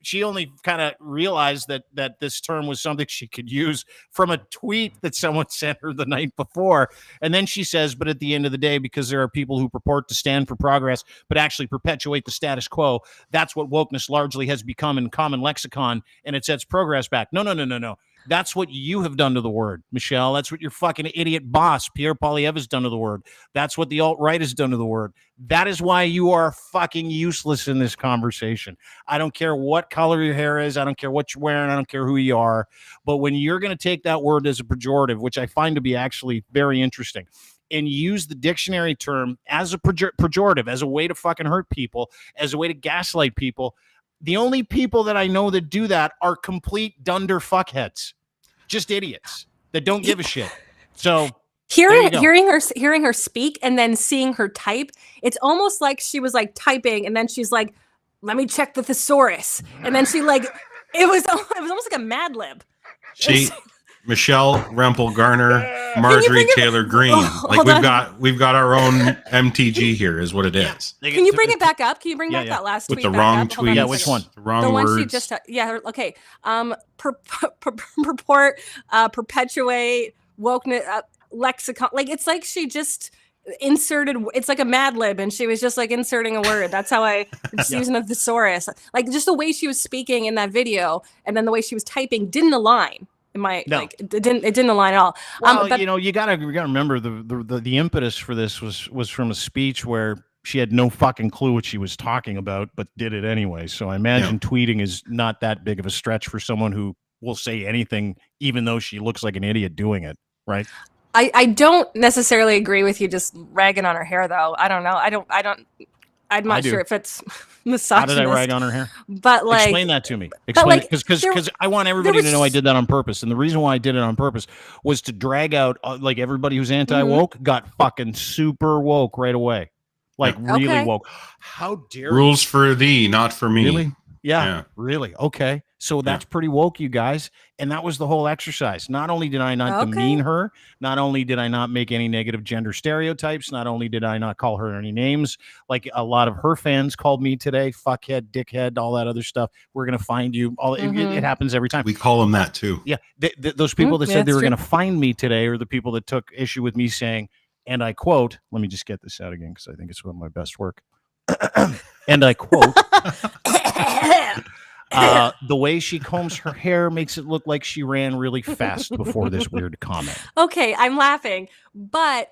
kind of realized that this term was something she could use from a tweet that someone sent her the night before. And then she says, but at the end of the day, because there are people who purport to stand for progress, but actually perpetuate the status quo, that's what wokeness largely has become in common lexicon, and it sets progress back. No. That's what you have done to the word, Michelle. That's what your fucking idiot boss, Pierre Poilievre, has done to the word. That's what the alt-right has done to the word. That is why you are fucking useless in this conversation. I don't care what color your hair is. I don't care what you're wearing. I don't care who you are. But when you're going to take that word as a pejorative, which I find to be actually very interesting, and use the dictionary term as a pejorative, as a way to fucking hurt people, as a way to gaslight people, the only people that I know that do that are complete dunder fuckheads. Just idiots that don't give a shit. So hearing her speak and then seeing her type, it's almost like she was like typing and then she's like, let me check the thesaurus. And then she like, it was almost like a Mad Lib. Michelle Rempel Garner, Marjorie Taylor Greene. We've got our own MTG here, is what it is. Can you bring it back up? Can you bring back that last tweet? With the wrong tweet. Yeah, which one? The wrong words. One she just okay. Purport, perpetuate, wokeness, lexicon. Like it's like she just inserted. It's like a Mad Lib, and she was just like inserting a word. That's how I was using a thesaurus. Like just the way she was speaking in that video, and then the way she was typing didn't align. Like it didn't align at all. Well, you gotta remember the impetus for this was from a speech where she had no fucking clue what she was talking about, but did it anyway. So I imagine tweeting is not that big of a stretch for someone who will say anything, even though she looks like an idiot doing it, right? I don't necessarily agree with you just ragging on her hair, though. I don't know. I'm not sure if it's misogynist. How did I rag on her hair? But like, explain that to me. Explain it, because I want everybody to know I did that on purpose. And the reason why I did it on purpose was to drag out like everybody who's anti-woke got fucking super woke right away, like really woke. How dare rules for thee, not for me. Really? Yeah, really. Okay. So that's pretty woke, you guys. And that was the whole exercise. Not only did I not demean her, not only did I not make any negative gender stereotypes, not only did I not call her any names, like a lot of her fans called me today, fuckhead, dickhead, all that other stuff. We're going to find you. It happens every time. We call them that too. Yeah. Those people that said they were going to find me today are the people that took issue with me saying, and I quote, let me just get this out again because I think it's one of my best work. And I quote, the way she combs her hair makes it look like she ran really fast before this weird comment. Okay, I'm laughing, but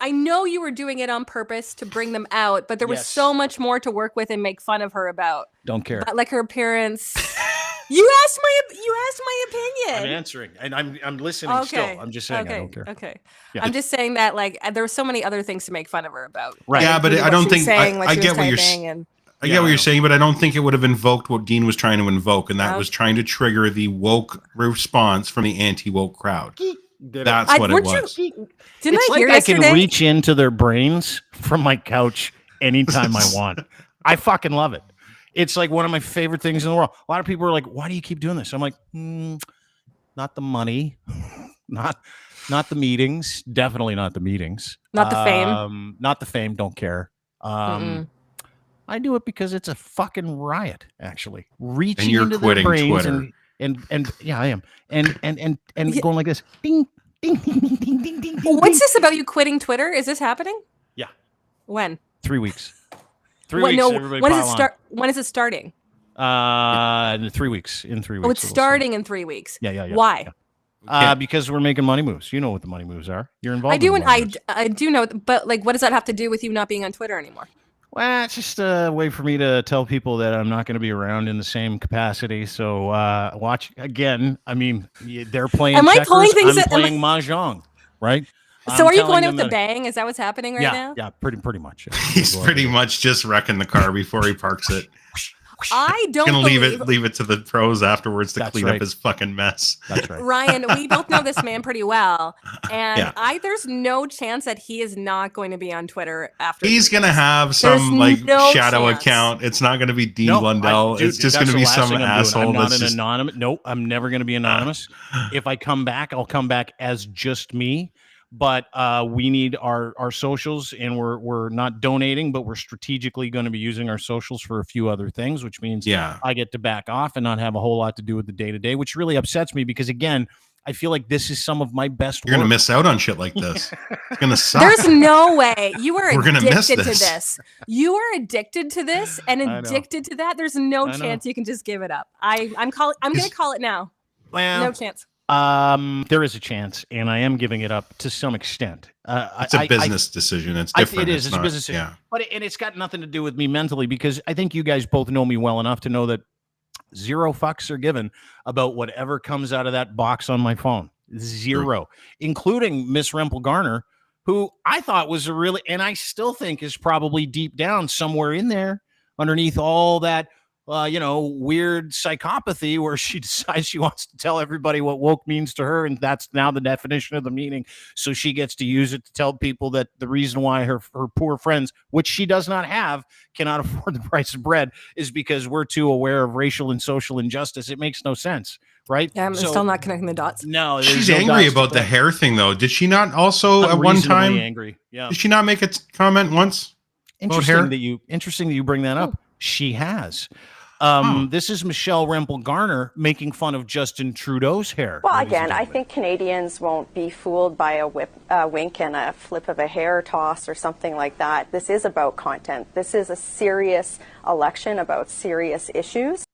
I know you were doing it on purpose to bring them out, but there was so much more to work with and make fun of her about. Don't care. But like her appearance. You asked my opinion. I'm answering, and I'm listening still. I'm just saying I don't care. Okay. Yeah. I'm just saying that like there were so many other things to make fun of her about. Right. Yeah, but I don't think I get what you're saying. I get what you're saying, but I don't think it would have invoked what Dean was trying to invoke, and that was trying to trigger the woke response from the anti-woke crowd. That's what it was. Didn't I hear yesterday? I can reach into their brains from my couch anytime I want. I fucking love it. It's like one of my favorite things in the world. A lot of people are like, why do you keep doing this? I'm like, not the money, not the meetings, definitely not the meetings. Not the fame. Not the fame, don't care. I do it because it's a fucking riot, actually. Reaching into their brains Twitter. And yeah, I am. And going like this. Ding, ding, ding, ding, ding, ding, ding. What's this about you quitting Twitter? Is this happening? Yeah. When? 3 weeks. 3 weeks. No, when is it start? When is it starting? In 3 weeks. In 3 weeks. Oh, it's starting in 3 weeks. Yeah. Why? Yeah. Because we're making money moves. You know what the money moves are. You're involved. I do know, but like, what does that have to do with you not being on Twitter anymore? Well, it's just a way for me to tell people that I'm not going to be around in the same capacity. So watch again. I mean, they're playing checkers. I'm playing mahjong, right? So are you going out with the bang? Is that what's happening right now? Yeah, pretty much. He's pretty much just wrecking the car before he parks it. I don't gonna leave it to the pros afterwards to clean up his fucking mess. That's right. Ryan, we both know this man pretty well, and there's no chance that he is not going to be on Twitter after. He's gonna have some shadow account. It's not gonna be Dean Blundell. It's just gonna be some asshole. I'm not an anonymous. Nope, I'm never gonna be anonymous. If I come back, I'll come back as just me. but we need our socials, and we're not donating, but we're strategically going to be using our socials for a few other things, which means I get to back off and not have a whole lot to do with the day-to-day, which really upsets me because, again, I feel like this is some of my best work. You're going to miss out on shit like this. It's going to suck. There's no way. You are We're gonna miss addicted to this. this. You are addicted to this and addicted to that. There's no chance you can just give it up. I'm going to call it now. Well, no chance. There is a chance, and I am giving it up to some extent. It's a business decision. It's different. It is. It's a business decision. But it's got nothing to do with me mentally, because I think you guys both know me well enough to know that zero fucks are given about whatever comes out of that box on my phone. Zero, including Miss Rempel Garner, who I thought was a really, and I still think is probably deep down somewhere in there underneath all that, weird psychopathy where she decides she wants to tell everybody what woke means to her. And that's now the definition of the meaning. So she gets to use it to tell people that the reason why her poor friends, which she does not have, cannot afford the price of bread is because we're too aware of racial and social injustice. It makes no sense. Right. Yeah, I'm still not connecting the dots. No, she's angry about the hair thing, though. Did she not also at one time? Angry. Yeah. Did she not make a comment once? Interesting that you bring that up. She has. This is Michelle Rempel Garner making fun of Justin Trudeau's hair. Well, again, I think Canadians won't be fooled by a wink and a flip of a hair toss or something like that. This is about content. This is a serious election about serious issues.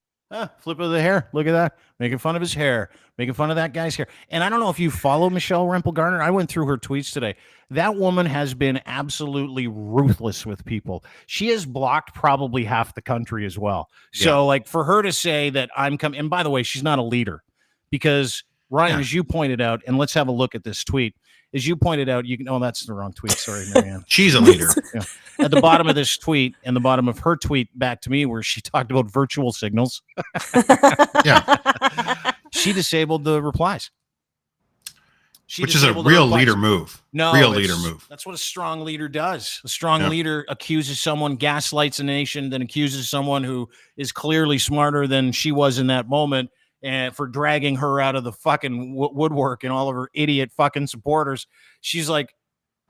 Flip of the hair. Look at that. Making fun of his hair. Making fun of that guy's hair. And I don't know if you follow Michelle Rempel Garner. I went through her tweets today. That woman has been absolutely ruthless with people. She has blocked probably half the country as well. So, like, for her to say that I'm coming, and by the way, she's not a leader, because Ryan, as you pointed out, and let's have a look at this tweet. As you pointed out, that's the wrong tweet. Sorry, Marianne. She's a leader. At the bottom of this tweet and the bottom of her tweet back to me, where she talked about virtual signals. She disabled the replies. Which is a real leader move. Leader move. That's what a strong leader does. A strong leader accuses someone, gaslights a nation, then accuses someone who is clearly smarter than she was in that moment, and for dragging her out of the fucking woodwork and all of her idiot fucking supporters. She's like,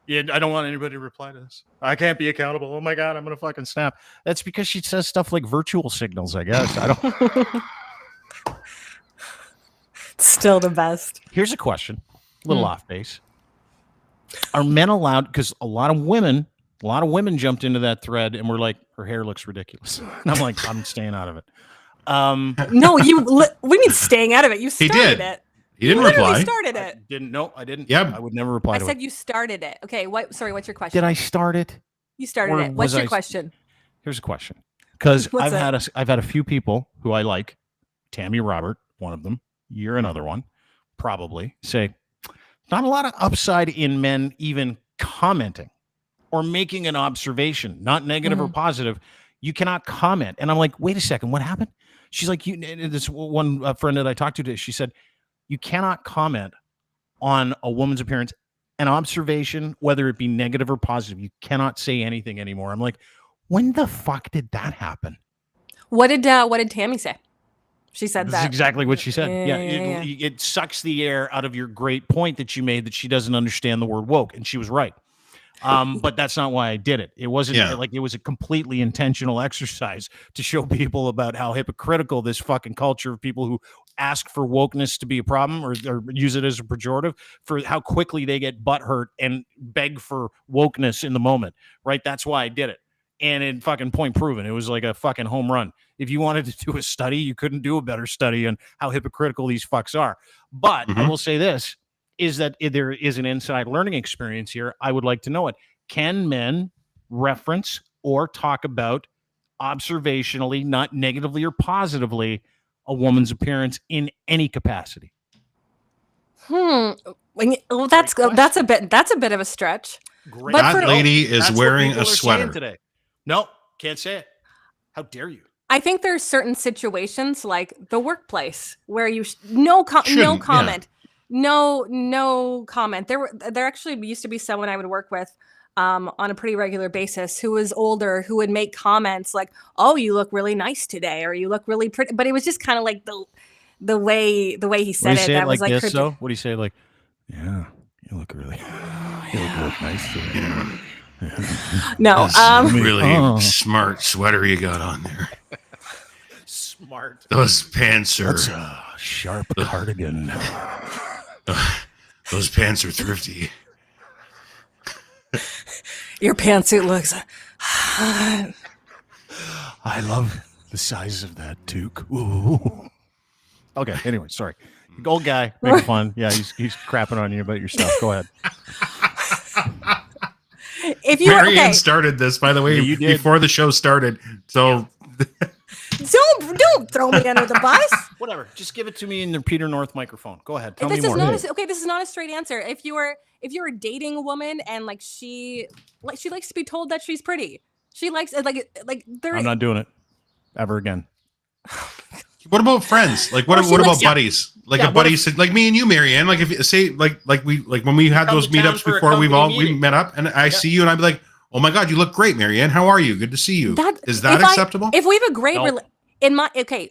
yeah, I don't want anybody to reply to this. I can't be accountable. Oh my God, I'm going to fucking snap. That's because she says stuff like virtual signals, I guess. I don't. Still the best. Here's a question, a little off base. Are men allowed, because a lot of women jumped into that thread and were like, her hair looks ridiculous. And I'm like, I'm staying out of it. No, we mean staying out of it. You started it. He didn't reply. Started it. I didn't. Yeah, I would never reply. I said you started it. Okay. Sorry. What's your question? Did I start it? You started it. What's your question? Here's a question. Because I've had a few people who I like, Tammy Robert, one of them. You're another one, probably. Say, not a lot of upside in men even commenting or making an observation, not negative or positive. You cannot comment. And I'm like, wait a second, what happened? She's like, this one friend that I talked to today, she said, you cannot comment on a woman's appearance, an observation, whether it be negative or positive. You cannot say anything anymore. I'm like, when the fuck did that happen? What did Tammy say? She said That's exactly what she said. It sucks the air out of your great point that you made that she doesn't understand the word woke, and she was right. But that's not why I did it. It wasn't like it was a completely intentional exercise to show people about how hypocritical this fucking culture of people who ask for wokeness to be a problem or use it as a pejorative, for how quickly they get butthurt and beg for wokeness in the moment. Right? That's why I did it. And it fucking point proven. It was like a fucking home run. If you wanted to do a study, you couldn't do a better study on how hypocritical these fucks are. But I will say this, is that if there is an inside learning experience here, I would like to know it. Can men reference or talk about observationally, not negatively or positively, a woman's appearance in any capacity? Well, that's a bit of a stretch. Great. But that lady is wearing a sweater today. No, can't say it. How dare you? I think there's certain situations like the workplace where you no comment. No comment. There actually used to be someone I would work with on a pretty regular basis who was older, who would make comments like, "Oh, you look really nice today," or "You look really pretty." But it was just kind of like the way he said it. That was like this, though. What do you say? Like, yeah, You look really nice today. No, really smart sweater you got on there. Smart. Those pants are That's a sharp cardigan. those pants are thrifty. your pantsuit looks. I love the size of that toque. Ooh. Okay. Anyway, sorry. Old guy making fun. Yeah, he's crapping on you about your stuff. Go ahead. If you Marianne started this, by the way, you did. before the show started. So don't throw me under the bus. Whatever. Just give it to me in the Peter North microphone. Go ahead. Tell This me is more. not this is not a straight answer. If you're dating a woman and like she likes to be told that she's pretty, she likes like there. I'm not doing it ever again. what about friends? Like what about buddies? Like a buddy said, like me and you, Marianne. Like if you say like when we had those meetups before we met up, and I see you and I'd be like, oh my God, you look great, Marianne. How are you? Good to see you. Is that acceptable? If we have a great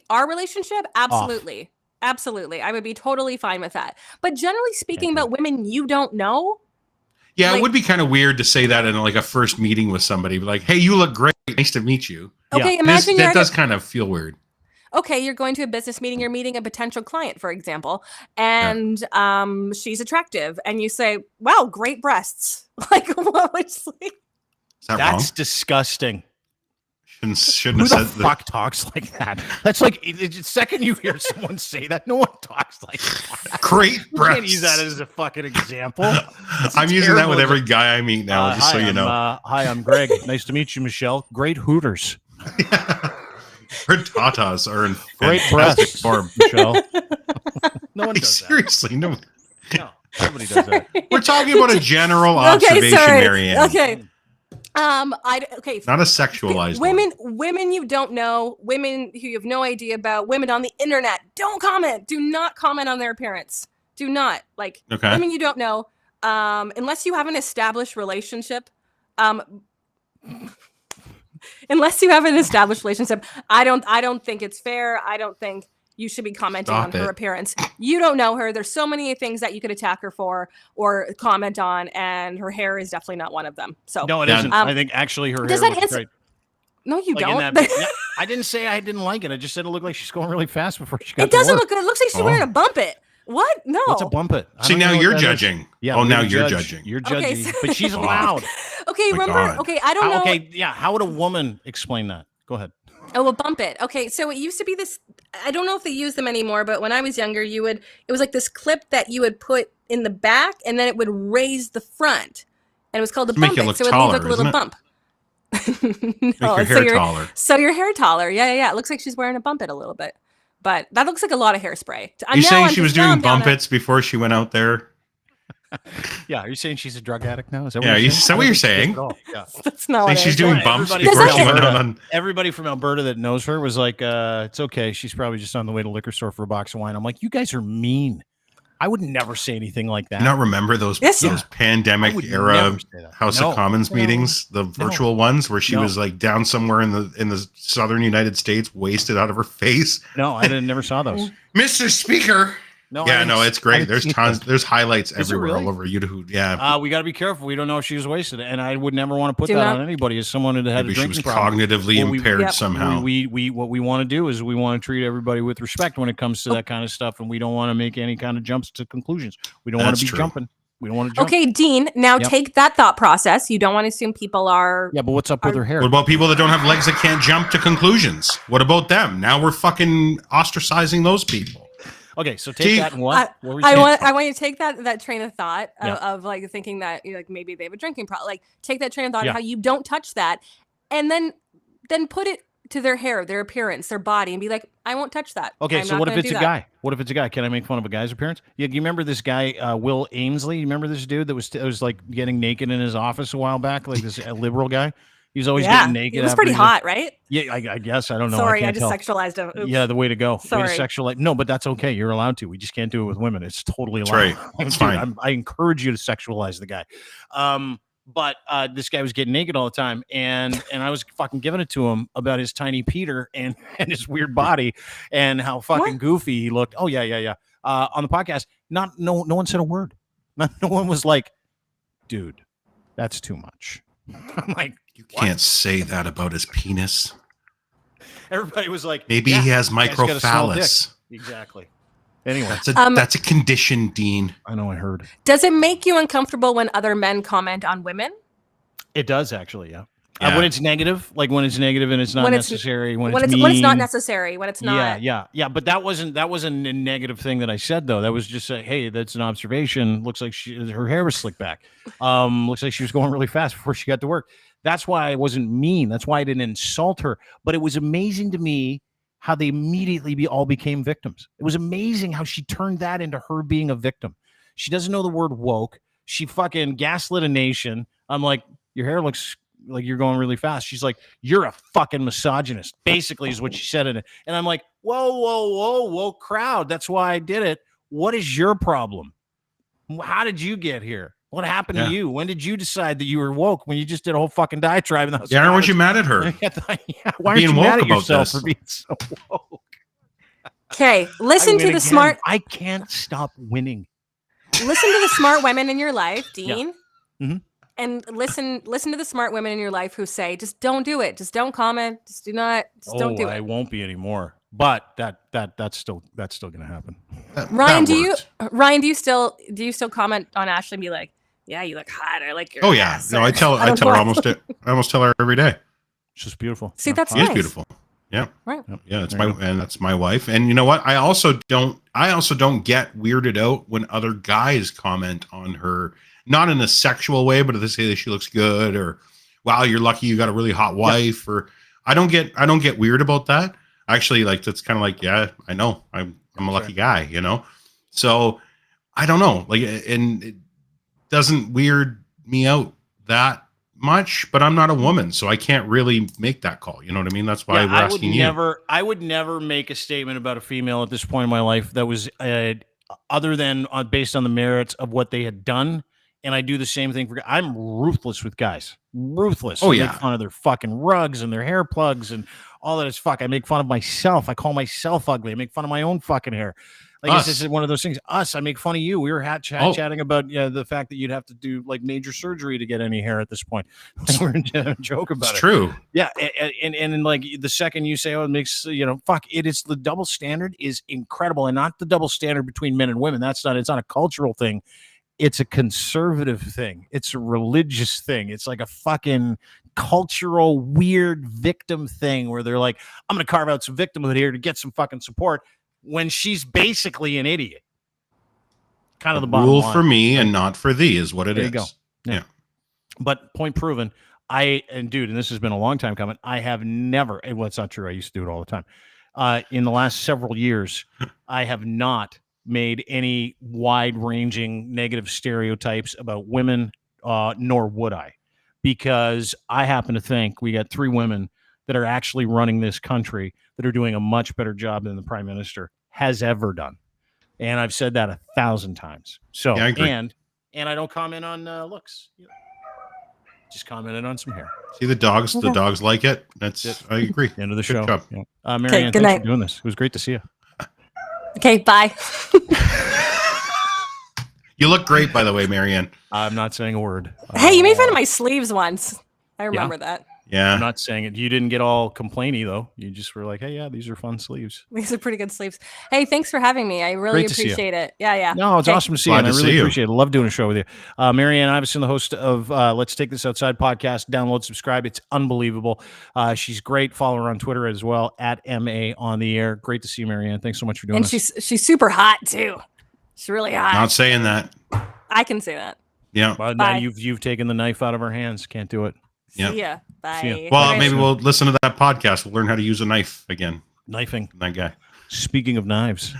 our relationship, absolutely. Absolutely. I would be totally fine with that. But generally speaking about women you don't know. Yeah, like, it would be kind of weird to say that in like a first meeting with somebody. Like, hey, you look great. Nice to meet you. Okay, imagine that does kind of feel weird. Okay, you're going to a business meeting, you're meeting a potential client, for example, and she's attractive, and you say, wow, great breasts. Like, what would you say? That's disgusting. Shouldn't Who have the said fuck talks like that? That's like the second you hear someone say that, no one talks like that. Great breasts. You can't use that as a fucking example. I'm using that with every guy I meet now, just so you know. Hi, I'm Greg. Nice to meet you, Michelle. Great Hooters. Her tatas are in great fantastic form, Michelle. No one does seriously, that. No, nobody does that. We're talking about a general observation, Marianne. Okay. Not a sexualized women you don't know, women who you have no idea about, women on the internet. Don't comment. Do not comment on their appearance. Do not women you don't know, unless you have an established relationship. Unless you have an established relationship, I don't think it's fair. I don't think you should be commenting on her appearance. You don't know her. There's so many things that you could attack her for or comment on, and her hair is definitely not one of them. So no, it isn't. I think actually her hair looks great. No, you don't. I didn't say I didn't like it. I just said it looked like she's going really fast before she got. It doesn't look good. It looks like she's wearing a bump it. What? No. What's a bump it? See, now you're judging. Yeah. Oh, now you're judging. You're judging. But she's loud. Okay, remember? Okay, I don't know. Okay, yeah. How would a woman explain that? Go ahead. Oh, a bump it. Okay, so it used to be this. I don't know if they use them anymore, but when I was younger, it was like this clip that you would put in the back, and then it would raise the front, and it was called a bump it. So it would look like a little bump. No, make your hair taller. So your hair taller. Yeah. It looks like she's wearing a bump it a little bit. But that looks like a lot of hairspray. Are you saying she was doing bump its before she went out there? Yeah. Are you saying she's a drug addict now? Is that what you're saying? Yeah. That's not what she's doing bumps before she went out on. Everybody from Alberta that knows her was like, it's okay. She's probably just on the way to liquor store for a box of wine. I'm like, you guys are mean. I would never say anything like that. You not remember those pandemic era House of Commons meetings, the virtual ones where she was like down somewhere in the southern United States, wasted out of her face? No, I never saw those. Mr. Speaker. No, it's great. There's tons. There's highlights everywhere all over YouTube. Yeah. We got to be careful. We don't know if she was wasted, and I would never want to put that on anybody as someone that had a drinking problem. Cognitively impaired somehow. What we want to do is we want to treat everybody with respect when it comes to that kind of stuff, and we don't want to make any kind of jumps to conclusions. We don't want to be jumping. We don't want to jump. Okay, Dean. Now take that thought process. You don't want to assume people are. Yeah, but what's up with her hair? What about people that don't have legs that can't jump to conclusions? What about them? Now we're fucking ostracizing those people. Okay, so take that and what? I want you to take that train of thought of like thinking that like maybe they have a drinking problem. Like take that train of thought of how you don't touch that, and then put it to their hair, their appearance, their body, and be like, I won't touch that. Okay, so what if it's a guy? What if it's a guy? Can I make fun of a guy's appearance? You remember this guy, Will Ainsley? You remember this dude that was like getting naked in his office a while back, like this liberal guy? He was always getting naked. It was pretty hot, right? Yeah, I guess. I don't know. Sorry, I just sexualized him. Oops. Yeah, the way to go. Sorry. Way to sexualize. No, but that's okay. You're allowed to. We just can't do it with women. It's totally allowed. That's right. It's fine. I encourage you to sexualize the guy. But this guy was getting naked all the time, and I was fucking giving it to him about his tiny Peter and his weird body and how fucking goofy he looked. Oh yeah. On the podcast, no one said a word. No one was like, dude, that's too much. I'm like, you can't say that about his penis. Everybody was like, maybe he has microphallus. Exactly. Anyway, that's a condition, Dean. I know, I heard. Does it make you uncomfortable when other men comment on women? It does, actually, yeah. When it's negative, like when it's negative and it's not necessary, when it's not necessary, when it's not. Yeah. But that wasn't a negative thing that I said, though. That was just hey, that's an observation. Looks like her hair was slicked back. Looks like she was going really fast before she got to work. That's why I wasn't mean. That's why I didn't insult her. But it was amazing to me how they immediately all became victims. It was amazing how she turned that into her being a victim. She doesn't know the word woke. She fucking gaslit a nation. I'm like, your hair looks like you're going really fast. She's like, you're a fucking misogynist, basically is what she said in it. And I'm like, whoa, crowd. That's why I did it. What is your problem? How did you get here? What happened to you? When did you decide that you were woke when you just did a whole fucking diatribe in the house? Yeah, weren't you mad at her? Why aren't you mad at yourself for being so woke? Okay, listen to the smart. I can't stop winning. Listen to the smart women in your life, Dean. Yeah. Mm-hmm. And listen to the smart women in your life who say, just don't do it. Just don't comment. Just don't do it. I won't be anymore. But that's still going to happen. Ryan, do you still comment on Ashley and be like, yeah, you look hot, or like your ass, no, I tell her I almost tell her every day. She's beautiful. See, that's nice. She's beautiful. Yeah. Right. Yeah, that's my wife. And you know what? I also don't get weirded out when other guys comment on her, not in a sexual way, but if they say that she looks good, or wow, you're lucky you got a really hot wife, or I don't get weird about that. Actually, like, that's kind of like, yeah, I know I'm a lucky guy, you know? So I don't know, like, and it doesn't weird me out that much, but I'm not a woman, so I can't really make that call. You know what I mean? That's why we're asking you. I would never make a statement about a female at this point in my life that was other than based on the merits of what they had done. And I do the same thing I'm ruthless with guys. Ruthless. Oh, I yeah. make fun of their fucking rugs and their hair plugs and all that is fuck. I make fun of myself. I call myself ugly. I make fun of my own fucking hair. Like, this is one of those things. I make fun of you. We were chatting about the fact that you'd have to do like major surgery to get any hair at this point. We're joke about it. It's true. Yeah, and like the second you say, oh, it makes fuck it. It's the double standard is incredible, and not the double standard between men and women. It's not a cultural thing. It's a conservative thing. It's a religious thing. It's like a fucking cultural weird victim thing where they're like, I'm going to carve out some victimhood here to get some fucking support when she's basically an idiot. Kind of the bottom line. Rule for me and not for thee is what it is. There you go. Yeah. But point proven. And this has been a long time coming. I have never, well, it's not true. I used to do it all the time. In the last several years, I have not made any wide-ranging negative stereotypes about women, nor would I, because I happen to think we got 3 women that are actually running this country that are doing a much better job than the prime minister has ever done. And I've said that 1,000 times. So, yeah, I agree. and I don't comment on looks. Just commented on some hair. See the dogs like it. That's it. I agree. End of the Good show. job. Yeah. Marianne, thanks for doing this. It was great to see you. Okay, bye. You look great, by the way, Marianne. I'm not saying a word. Hey, you made fun of my sleeves once. I remember that. Yeah. I'm not saying it. You didn't get all complainy, though. You just were like, hey, yeah, these are fun sleeves. These are pretty good sleeves. Hey, thanks for having me. I really appreciate it. Yeah. No, it's awesome to see you. And I really appreciate it. I love doing a show with you. Marianne Iverson, the host of Let's Take This Outside podcast. Download, subscribe. It's unbelievable. She's great. Follow her on Twitter as well, @MA on the air. Great to see you, Marianne. Thanks so much for doing this. And she's super hot, too. She's really hot. Not saying that. I can say that. Yeah. But now you've taken the knife out of her hands. Can't do it. Yeah. See ya. Bye. See ya. Well, maybe we'll listen to that podcast. We'll learn how to use a knife again. Knifing. That guy. Speaking of knives,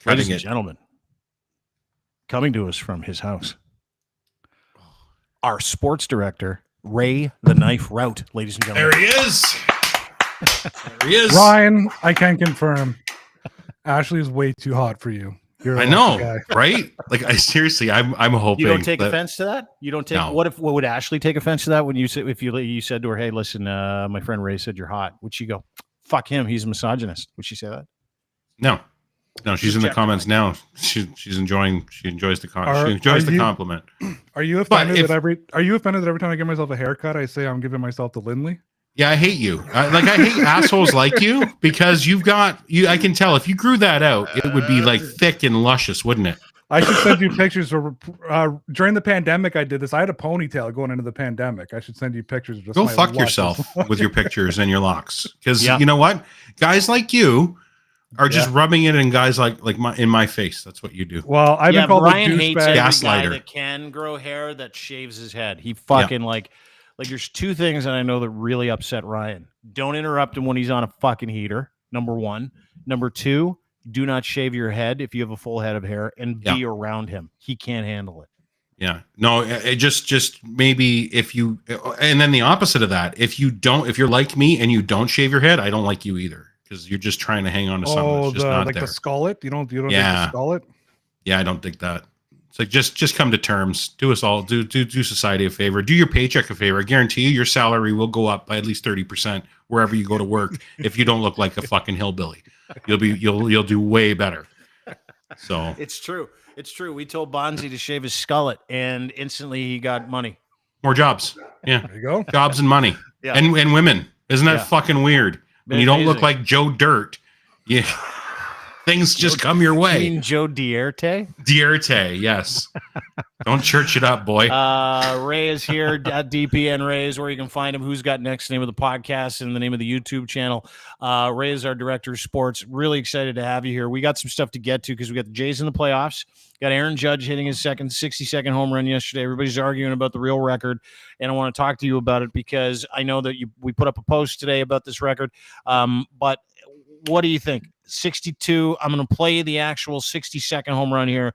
ladies and gentlemen, coming to us from his house, our sports director, Ray the Knife Rauth, ladies and gentlemen. There he is. There he is. Ryan, I can confirm. Ashley's way too hot for you. I know, right? Like, I'm hoping you don't take offense to that. You don't take. No. What would Ashley take offense to that when you said you said to her, "Hey, listen, my friend Ray said you're hot"? Would she go, "Fuck him, he's a misogynist"? Would she say that? No. No, she's in the comments now. She's enjoying. She enjoys the compliment. Are you offended that every time I give myself a haircut, I say I'm giving myself to Lindley? Yeah, I hate you. I hate assholes like you because you've got you. I can tell if you grew that out, it would be like thick and luscious, wouldn't it? I should send you pictures. During the pandemic, I did this. I had a ponytail going into the pandemic. I should send you pictures. Of Go fuck yourself with your pictures and your locks, because you know what, guys like you are just rubbing it in guys like in my face. That's what you do. Well, I've been called Brian hates every gaslighter guy that can grow hair that shaves his head. He fucking like there's two things that I know that really upset Ryan. Don't interrupt him when he's on a fucking heater. Number one. Number two, do not shave your head if you have a full head of hair, and be around him. He can't handle it. Yeah. No, it just maybe if you, and then the opposite of that, if you're like me and you don't shave your head, I don't like you either, because you're just trying to hang on to something that's just not there. The skullet? You don't dig the skullet? Yeah, I don't dig that. It's like just come to terms. Do us all do society a favor. Do your paycheck a favor. I guarantee you your salary will go up by at least 30% wherever you go to work if you don't look like a fucking hillbilly. You'll do way better. So it's true. It's true. We told Bonzi to shave his skullet, and instantly he got money. More jobs. Yeah. There you go. Jobs and money. Yeah. And women. Isn't that fucking weird? When you don't look like Joe Dirt, things just come your way. You mean Joe Dierte? Dierte, yes. Don't church it up, boy. Ray is here at DPN Rays, where you can find him. Who's Got Next? The name of the podcast and the name of the YouTube channel. Ray is our director of sports. Really excited to have you here. We got some stuff to get to because we got the Jays in the playoffs. Got Aaron Judge hitting his second 60-second home run yesterday. Everybody's arguing about the real record, and I want to talk to you about it because I know that we put up a post today about this record. But what do you think? 62. I'm going to play the actual 60-second home run here.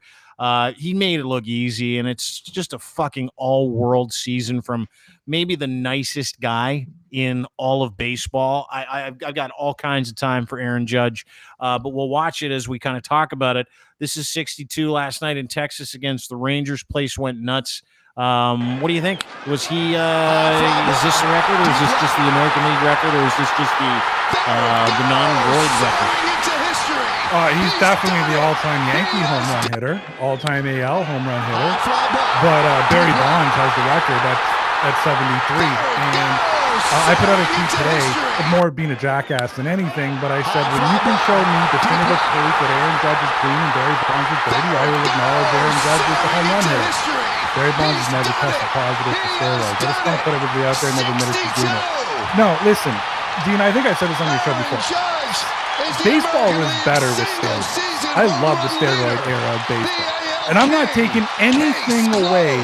He made it look easy, and it's just a fucking all-world season from maybe the nicest guy in all of baseball. I've got all kinds of time for Aaron Judge, but we'll watch it as we kind of talk about it. This is 62 last night in Texas against the Rangers. Place went nuts. What do you think? Was he? Is this the record, or is this just the American League record, or is this just the non-world record? He's definitely the all-time Yankee home run hitter, all-time AL home run hitter. But Barry Bonds has the record at 73. And I put out a tweet today, more being a jackass than anything, but I said, when you can show me definitive proof that Aaron Judge is clean and Barry Bonds is dirty, I will acknowledge Aaron Judge is the home run hitter. Barry Bonds has never tested positive for steroids. I just want to put everybody out there, never admitted to doing it. No, listen, Dean, I think I said this on your show before. Baseball was better with steroids. I love the steroid era of baseball. And I'm not taking anything away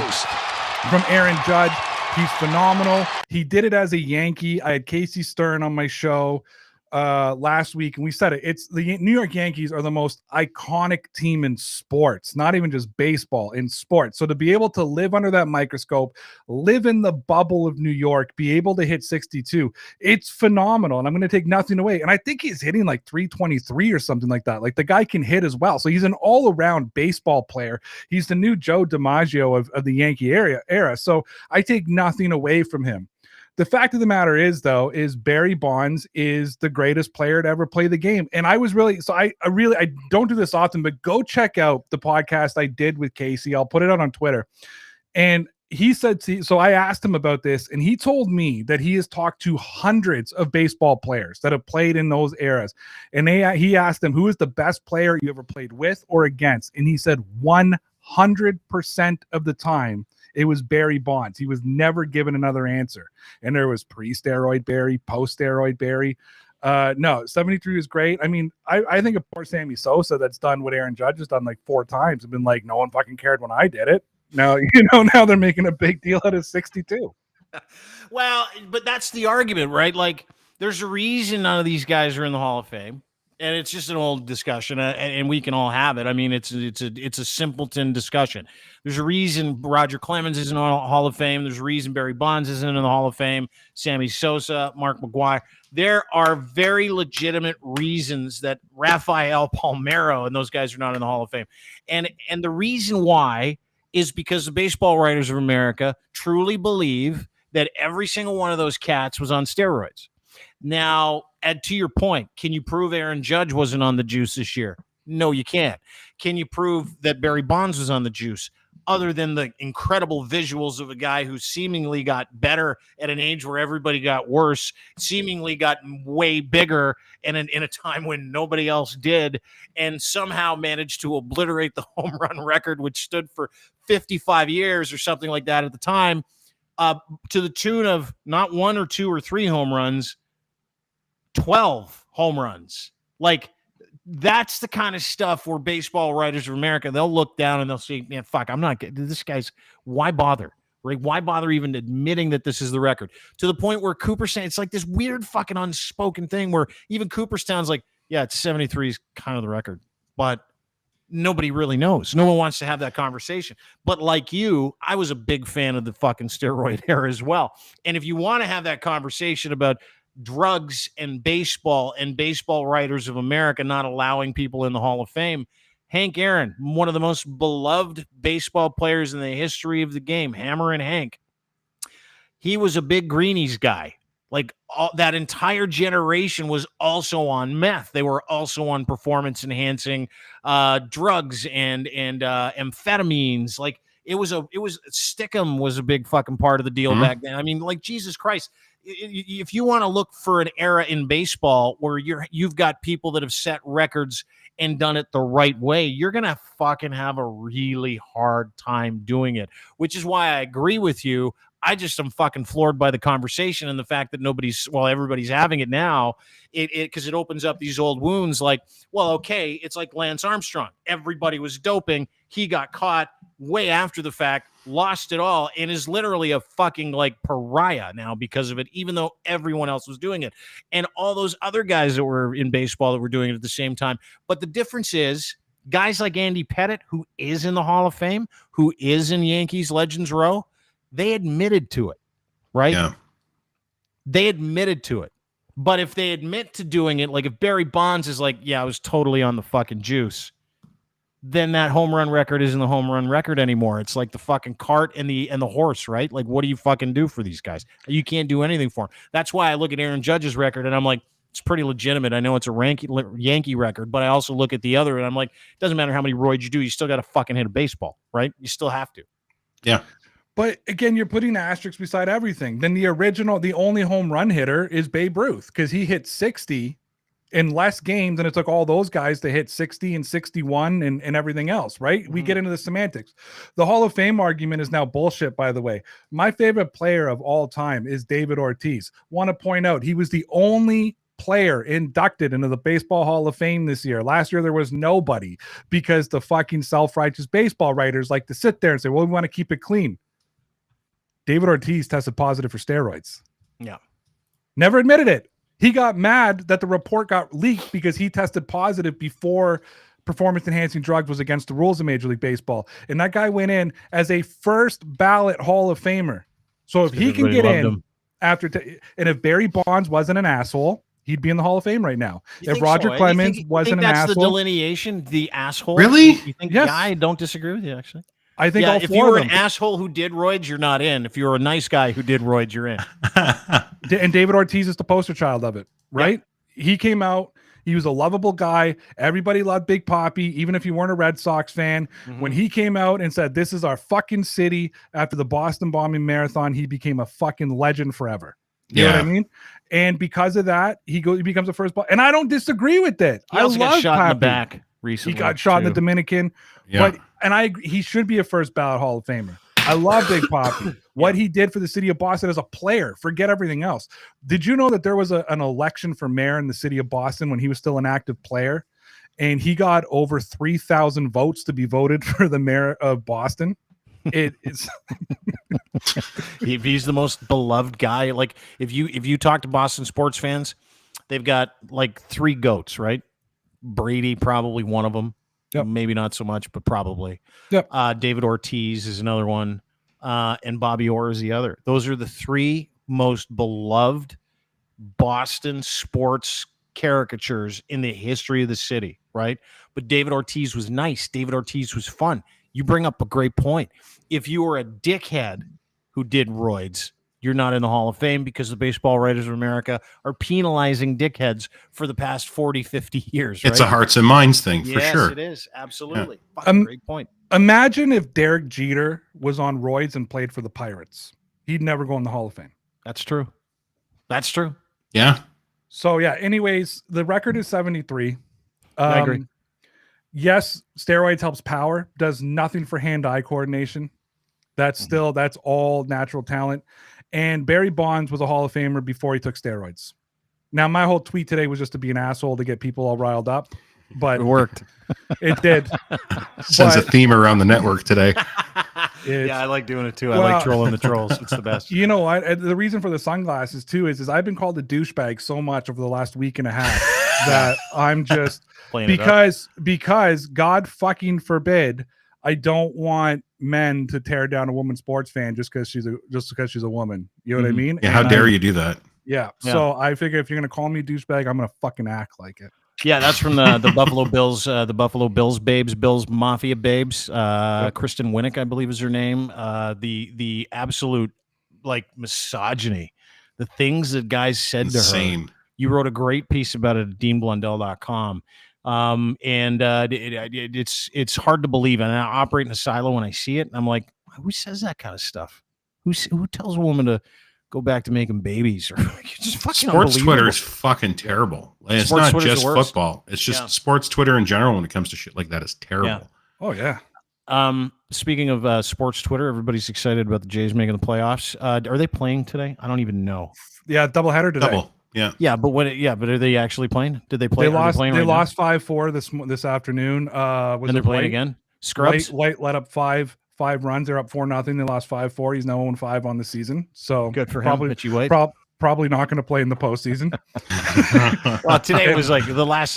from Aaron Judge. He's phenomenal. He did it as a Yankee. I had Casey Stern on my show last week, and we said it. It's the New York Yankees are the most iconic team in sports, not even just baseball, in sports. So to be able to live under that microscope, live in the bubble of New York, be able to hit 62, it's phenomenal. And I'm going to take nothing away. And I think he's hitting like 323 or something like that. Like, the guy can hit as well. So he's an all-around baseball player. He's the new Joe DiMaggio of the Yankee era. So I take nothing away from him. The fact of the matter is, though, is Barry Bonds is the greatest player to ever play the game. And I was really, so I don't do this often, but go check out the podcast I did with Casey. I'll put it out on Twitter. And he said, so I asked him about this, and he told me that he has talked to hundreds of baseball players that have played in those eras. And he asked them, who is the best player you ever played with or against? And he said 100% of the time, it was Barry Bonds. He was never given another answer. And there was pre-steroid Barry, post-steroid Barry. No, 73 is great. I mean, I think of poor Sammy Sosa that's done what Aaron Judge has done like 4 times and been like, no one fucking cared when I did it. Now, now they're making a big deal out of 62. Well, but that's the argument, right? Like, there's a reason none of these guys are in the Hall of Fame. And it's just an old discussion, and we can all have it. I mean, it's a simpleton discussion. There's a reason Roger Clemens isn't in the Hall of Fame. There's a reason Barry Bonds isn't in the Hall of Fame. Sammy Sosa, Mark McGwire. There are very legitimate reasons that Rafael Palmeiro and those guys are not in the Hall of Fame. And the reason why is because the Baseball Writers of America truly believe that every single one of those cats was on steroids. Now, to your point, can you prove Aaron Judge wasn't on the juice this year? No, you can't. Can you prove that Barry Bonds was on the juice? Other than the incredible visuals of a guy who seemingly got better at an age where everybody got worse, seemingly got way bigger in a time when nobody else did, and somehow managed to obliterate the home run record, which stood for 55 years or something like that at the time, to the tune of not 1 or 2 or 3 home runs, 12 home runs. Like, that's the kind of stuff where baseball writers of America, they'll look down and they'll say, man, fuck, I'm not getting this guy's. Why bother? Right? Why bother even admitting that this is the record? To the point where Cooperstown, it's like this weird fucking unspoken thing where even Cooperstown's like, yeah, it's 73 is kind of the record, but nobody really knows. No one wants to have that conversation. But like you, I was a big fan of the fucking steroid era as well. And if you want to have that conversation about drugs and baseball writers of America not allowing people in the Hall of Fame, Hank Aaron, one of the most beloved baseball players in the history of the game, Hammer and Hank, he was a big greenies guy. Like that entire generation was also on meth. They were also on performance enhancing drugs and amphetamines. Like it was Stickum was a big fucking part of the deal back then. I mean, like, Jesus Christ. If you want to look for an era in baseball where you've got people that have set records and done it the right way, you're going to fucking have a really hard time doing it, which is why I agree with you. I just am fucking floored by the conversation and the fact that everybody's having it now, because it opens up these old wounds. Like, well, okay, it's like Lance Armstrong. Everybody was doping. He got caught way after the fact, lost it all, and is literally a fucking like pariah now because of it, even though everyone else was doing it. And all those other guys that were in baseball that were doing it at the same time. But the difference is guys like Andy Pettitte, who is in the Hall of Fame, who is in Yankees Legends Row, they admitted to it, right? Yeah. They admitted to it. But if they admit to doing it, like if Barry Bonds is like, yeah, I was totally on the fucking juice, then that home run record isn't the home run record anymore. It's like the fucking cart and the horse, right? Like, what do you fucking do for these guys? You can't do anything for them. That's why I look at Aaron Judge's record and I'm like, it's pretty legitimate. I know it's a Yankee record, but I also look at the other and I'm like, it doesn't matter how many roids you do, you still got to fucking hit a baseball, right? You still have to. Yeah. But again, you're putting asterisks beside everything. Then the only home run hitter is Babe Ruth, because he hit 60 in less games, and it took all those guys to hit 60 and 61 and everything else, right? Mm-hmm. We get into the semantics. The Hall of Fame argument is now bullshit, by the way. My favorite player of all time is David Ortiz. Want to point out, he was the only player inducted into the Baseball Hall of Fame this year. Last year, there was nobody, because the fucking self-righteous baseball writers like to sit there and say, well, we want to keep it clean. David Ortiz tested positive for steroids. Yeah. Never admitted it. He got mad that the report got leaked because he tested positive before performance-enhancing drugs was against the rules of Major League Baseball. And that guy went in as a first ballot Hall of Famer. So if he can get in after, and if Barry Bonds wasn't an asshole, he'd be in the Hall of Fame right now. If Roger Clemens wasn't an asshole. That's the delineation, the asshole? Really? You think? Yes. Yeah, I don't disagree with you, actually. I think if you were an asshole who did roids, you're not in. If you were a nice guy who did roids, you're in. And David Ortiz is the poster child of it, right? Yep. He came out. He was a lovable guy. Everybody loved Big Papi, even if you weren't a Red Sox fan. Mm-hmm. When he came out and said, this is our fucking city, after the Boston bombing marathon, he became a fucking legend forever. You know what I mean? And because of that, he becomes the first ball. And I don't disagree with it. He also got shot in the back recently. He got shot in the Dominican. Yeah. He should be a first ballot Hall of Famer. I love Big Papi. What he did for the city of Boston as a player, forget everything else. Did you know that there was an election for mayor in the city of Boston when he was still an active player? And he got over 3,000 votes to be voted for the mayor of Boston. It's if he's the most beloved guy. Like if you talk to Boston sports fans, they've got like 3 goats, right? Brady, probably one of them. Yep. Maybe not so much, but probably. Yep. David Ortiz is another one, and Bobby Orr is the other. Those are the 3 most beloved Boston sports caricatures in the history of the city, right? But David Ortiz was nice. David Ortiz was fun. You bring up a great point. If you were a dickhead who did roids, you're not in the Hall of Fame because the Baseball Writers of America are penalizing dickheads for the past 40, 50 years. It's right? a hearts and minds thing for yes, sure. It is. Absolutely. Yeah. Great point. Imagine if Derek Jeter was on roids and played for the Pirates. He'd never go in the Hall of Fame. That's true. That's true. Yeah. So, yeah, anyways, the record is 73. I agree. Yes, steroids helps power, does nothing for hand-eye coordination. That's all natural talent. And Barry Bonds was a Hall of Famer before he took steroids. Now, my whole tweet today was just to be an asshole to get people all riled up, but it worked. It did. Sends a theme around the network today. Yeah, I like doing it too. I like trolling the trolls. It's the best. You know what? The reason for the sunglasses too is I've been called a douchebag so much over the last week and a half that I'm just because God fucking forbid I don't want men to tear down a woman sports fan just because she's a woman. You know what I mean? Yeah, how dare you do that? Yeah. So I figure if you're gonna call me a douchebag, I'm gonna fucking act like it. Yeah, that's from the Buffalo Bills, Bills Mafia babes. Kristen Winnick, I believe, is her name. The absolute like misogyny, the things that guys said to her. You wrote a great piece about it at DeanBlundell.com. It's hard to believe, and I operate in a silo when I see it. And I'm like, who says that kind of stuff? Who tells a woman to go back to making babies? Or just fucking sports Twitter is fucking terrible. Like, it's not just football. It's just sports Twitter in general when it comes to shit like that is terrible. Yeah. Oh yeah. Speaking of sports Twitter, everybody's excited about the Jays making the playoffs. Are they playing today? I don't even know. Yeah, doubleheader today. Double. Yeah. Yeah, but but are they actually playing? Did they play? They lost 5-4 this afternoon. And they're playing again. Scrubs. White let up five runs. They're up 4-0. They lost 5-4. He's now 0-5 on the season. So good for him. Probably not going to play in the postseason. Well, today was like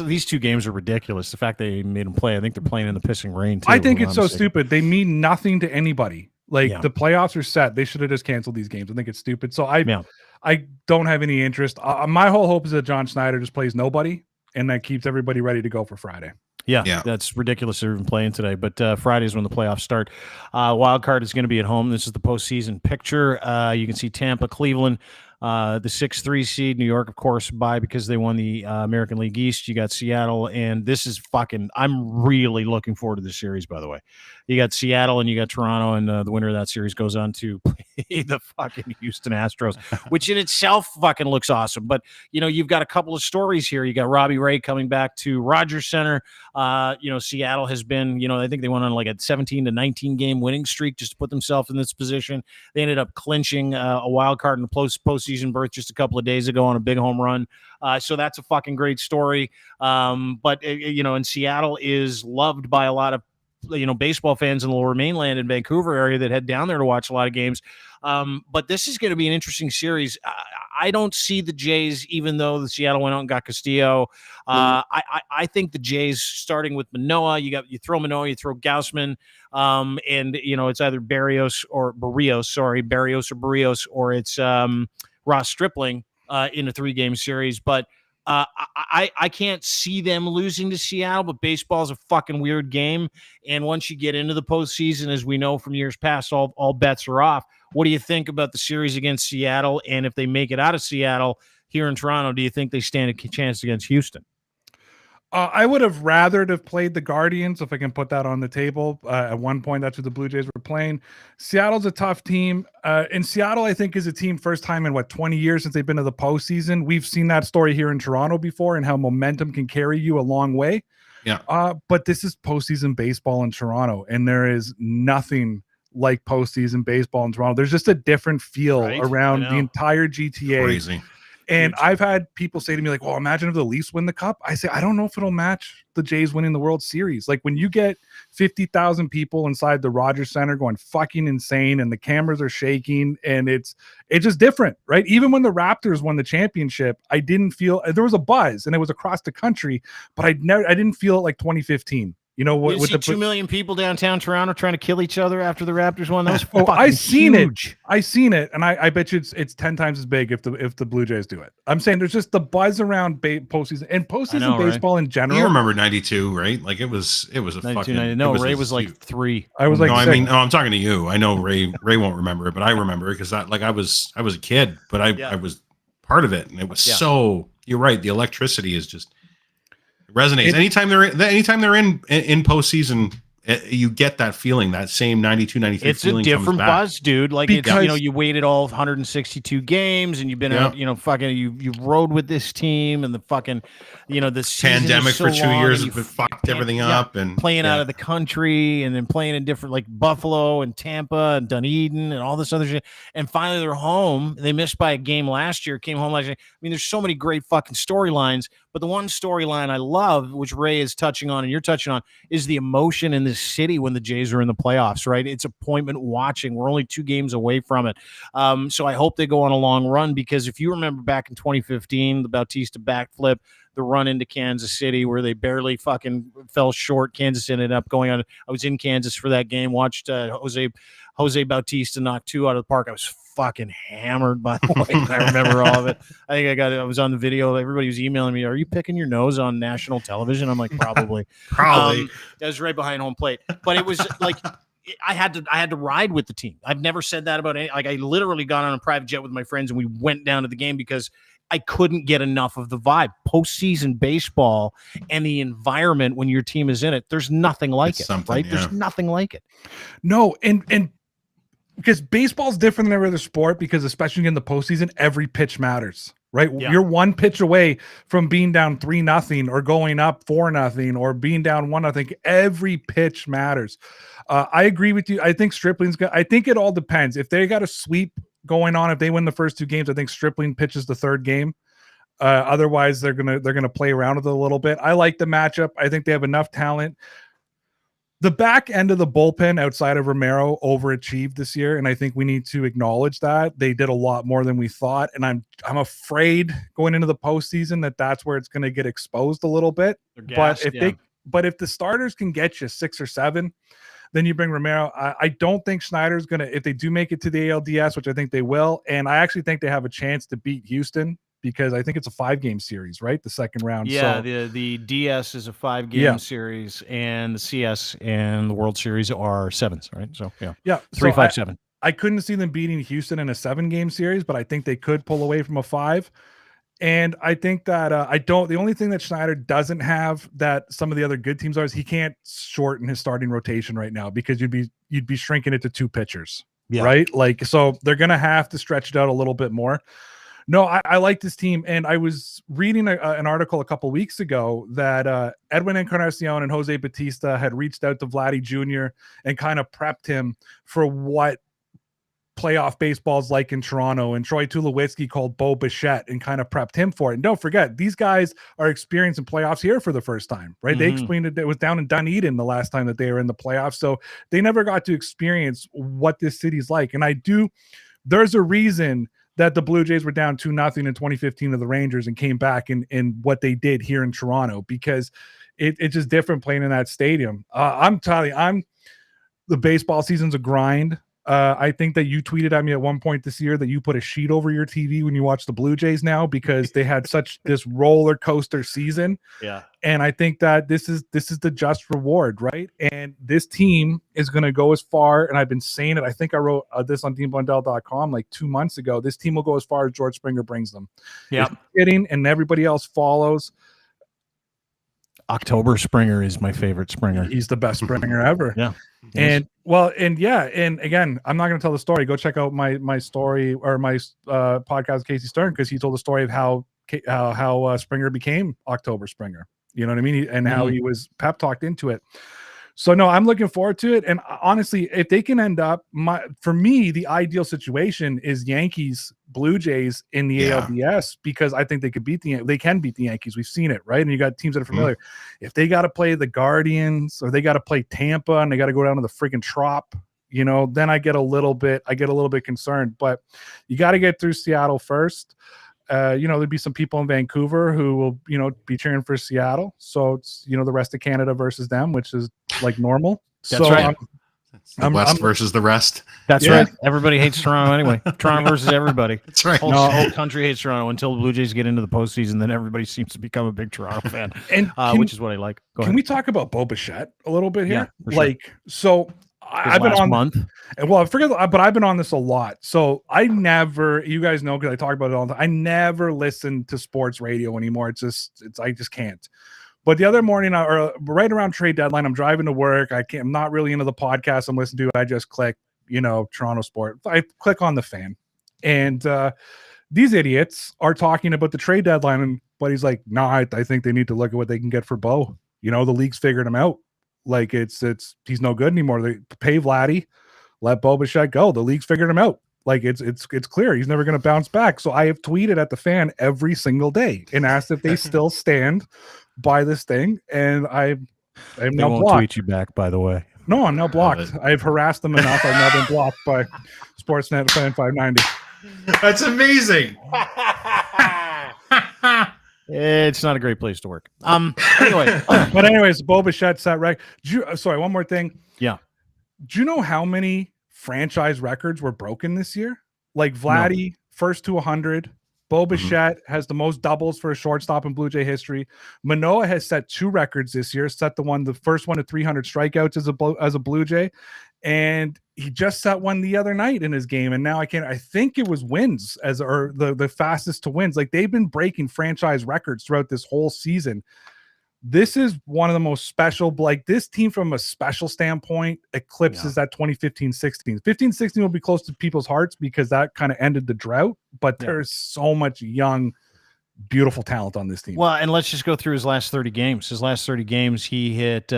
these two games are ridiculous. The fact they made them play. I think they're playing in the pissing rain too. I think it's so stupid. They mean nothing to anybody. Like the playoffs are set. They should have just canceled these games. I think it's stupid. So I don't have any interest. My whole hope is that John Schneider just plays nobody and that keeps everybody ready to go for Friday. Yeah, that's ridiculous. They're even playing today, but Friday is when the playoffs start. Wild card is going to be at home. This is the postseason picture. You can see Tampa, Cleveland, the 6-3 seed. New York, of course, because they won the American League East. You got Seattle, and this is I'm really looking forward to this series, by the way. You got Seattle and you got Toronto, and the winner of that series goes on to play the fucking Houston Astros, which in itself fucking looks awesome. But, you've got a couple of stories here. You got Robbie Ray coming back to Rogers Center. Seattle has been, I think they went on like a 17-19 game winning streak just to put themselves in this position. They ended up clinching a wild card in the postseason berth just a couple of days ago on a big home run. So that's a fucking great story. But and Seattle is loved by a lot of baseball fans in the Lower Mainland and Vancouver area that head down there to watch a lot of games. But this is going to be an interesting series. I don't see the Jays, even though the Seattle went out and got Castillo. I think the Jays, starting with Manoah, you throw Manoah, you throw Gausman, and it's either Barrios or Barrios, or it's Ross Stripling in a 3-game series. But I can't see them losing to Seattle, but baseball is a fucking weird game. And once you get into the postseason, as we know from years past, all bets are off. What do you think about the series against Seattle? And if they make it out of Seattle here in Toronto, do you think they stand a chance against Houston? I would have rather have played the Guardians, if I can put that on the table. At one point, that's what the Blue Jays were playing. Seattle's a tough team. And Seattle, I think, is a team first time in 20 years since they've been to the postseason. We've seen that story here in Toronto before and how momentum can carry you a long way. Yeah. But this is postseason baseball in Toronto, and there is nothing like postseason baseball in Toronto. There's just a different feel around the entire GTA. Crazy. And I've had people say to me, like, well, imagine if the Leafs win the cup. I say, I don't know if it'll match the Jays winning the World Series. Like, when you get 50,000 people inside the Rogers Center going fucking insane and the cameras are shaking and it's just different, right? Even when the Raptors won the championship, I didn't feel, there was a buzz and it was across the country, but I didn't feel it like 2015. You know what? You With see 2 million people downtown Toronto trying to kill each other after the Raptors won. That was fucking I seen huge. I seen it, and I bet you it's 10 times as big if the Blue Jays do it. I'm saying there's just the buzz around postseason and postseason baseball in general. You remember '92, right? Like it was a fucking. No, Ray was like 3. I was like, no, 6. I mean, no, I'm talking to you. I know Ray won't remember it, but I remember it because I was a kid, but I was part of it, and it was so. You're right. The electricity is just resonates. Anytime they're in postseason, you get that feeling, that same 92, 93 it's feeling. It's a different buzz, dude. Like, because, it's, you waited all 162 games and you've been out, fucking, you rode with this team and the fucking, the pandemic so for 2 years and has fucked everything up and playing out of the country and then playing in different, like Buffalo and Tampa and Dunedin and all this other shit. And finally they're home. They missed by a game last year, came home last year. I mean, there's so many great fucking storylines, but the one storyline I love, which Ray is touching on and you're touching on, is the emotion in this city when the Jays are in the playoffs, right? It's appointment watching. We're only 2 games away from it. So I hope they go on a long run, because if you remember back in 2015, the Bautista backflip, the run into Kansas City where they barely fucking fell short. Kansas ended up going on. I was in Kansas for that game, watched Jose Bautista knock 2 out of the park. I was fucking hammered, by the way. I remember all of it. I was on the video. Everybody was emailing me, "Are you picking your nose on national television?" I'm like, probably. That was right behind home plate. But it was like, I had to ride with the team. I've never said that about any. Like, I literally got on a private jet with my friends and we went down to the game because I couldn't get enough of the vibe. Postseason baseball and the environment when your team is in it, there's nothing like it, right? Yeah. There's nothing like it. No, and because baseball's different than every other sport, because especially in the postseason, every pitch matters, right? Yeah. You're 1 pitch away from being down 3-0 or going up 4-0 or being down 1-0. Every pitch matters. I agree with you. I think Stripling's good. I think it all depends. If they got a sweep going on, if they win the first 2 games, I think Stripling pitches the 3rd game. Otherwise, they're gonna play around with it a little bit. I like the matchup. I think they have enough talent. The back end of the bullpen outside of Romero overachieved this year, and I think we need to acknowledge that. They did a lot more than we thought, and I'm afraid going into the postseason that's where it's going to get exposed a little bit. But if the starters can get you 6 or 7, then you bring Romero. I don't think Schneider's going to, if they do make it to the ALDS, which I think they will, and I actually think they have a chance to beat Houston, because I think it's a 5-game series, right? The second round. Yeah, so, the DS is a 5-game series, and the CS and the World Series are 7s, right? So yeah, 3, 5, 7. I couldn't see them beating Houston in a 7-game series, but I think they could pull away from a 5. And I think that the only thing that Schneider doesn't have that some of the other good teams are is he can't shorten his starting rotation right now, because you'd be shrinking it to 2 pitchers, right? Like, so they're gonna have to stretch it out a little bit more. No, I like this team, and I was reading an article a couple weeks ago that Edwin Encarnacion and Jose Bautista had reached out to Vladdy Jr. and kind of prepped him for what playoff baseball's like in Toronto, and Troy Tulowitzki called Bo Bichette and kind of prepped him for it. And don't forget, these guys are experiencing playoffs here for the first time, right? They explained it was down in Dunedin the last time that they were in the playoffs, so they never got to experience what this city's like. And there's a reason that the Blue Jays were down 2-0 in 2015 to the Rangers and came back in what they did here in Toronto, because it's just different playing in that stadium. I'm telling you, the baseball season's a grind. I think that you tweeted at me at one point this year that you put a sheet over your TV when you watch the Blue Jays now, because they had this roller coaster season. Yeah. And I think that this is the just reward, right? And this team is going to go as far, and I've been saying it. I think I wrote this on DeanBlundell.com like 2 months ago. This team will go as far as George Springer brings them. Yeah. Hitting, and everybody else follows. October Springer is my favorite Springer. He's the best Springer ever. Yeah. And again, I'm not going to tell the story. Go check out my story or my podcast with Casey Stern, because he told the story of how Springer became October Springer. You know what I mean? And how he was pep talked into it. So no, I'm looking forward to it. And honestly, if they can end up, for me, the ideal situation is Yankees, Blue Jays in the ALDS, because I think they can beat the Yankees. We've seen it, right? And you got teams that are familiar. If they got to play the Guardians, or they got to play Tampa, and they got to go down to the friggin' Trop, then I get a little bit concerned. But you got to get through Seattle first. there'd be some people in Vancouver who will, be cheering for Seattle. So it's, the rest of Canada versus them, which is like normal. That's right. The West versus the rest. That's right. Everybody hates Toronto anyway. Toronto versus everybody. That's right. Whole country hates Toronto until the Blue Jays get into the postseason. Then everybody seems to become a big Toronto fan, which is what I like. Can we talk about Bo Bichette a little bit here? Yeah, sure. I've been on month. Well, but I've been on this a lot. So you guys know, because I talk about it all the time. I never listen to sports radio anymore. I just can't. But the other morning, or right around trade deadline, I'm driving to work. I'm not really into the podcast I'm listening to. I just click, Toronto Sport. I click on the Fan, and these idiots are talking about the trade deadline. But he's like, "Nah, I think they need to look at what they can get for Bo. The league's figured him out. Like he's no good anymore. They pay Vladdy, let Bo Bichette go. The league's figured him out. Like it's clear he's never going to bounce back." So I have tweeted at the Fan every single day and asked if they still stand by this thing, and I'm now blocked. Tweet you back, by the way. No, I'm now blocked. I've harassed them enough. I've now been blocked by Sportsnet Fan 590. That's amazing. It's not a great place to work. Anyway, but anyways, Bo Bichette set record. Sorry, one more thing. Yeah. Do you know how many franchise records were broken this year? Like Vladdy, first to 100. Bo Bichette has the most doubles for a shortstop in Blue Jay history. Manoah has set 2 records this year. Set the first one to 300 strikeouts as a Blue Jay, and he just set one the other night in his game. And now I think it was wins or the fastest to wins. Like they've been breaking franchise records throughout this whole season. This is one of the most special, like this team from a special standpoint eclipses that 2015-16. 15-16 will be close to people's hearts because that kind of ended the drought, but there's so much young, beautiful talent on this team. Well, and let's just go through his last 30 games. His last 30 games, he hit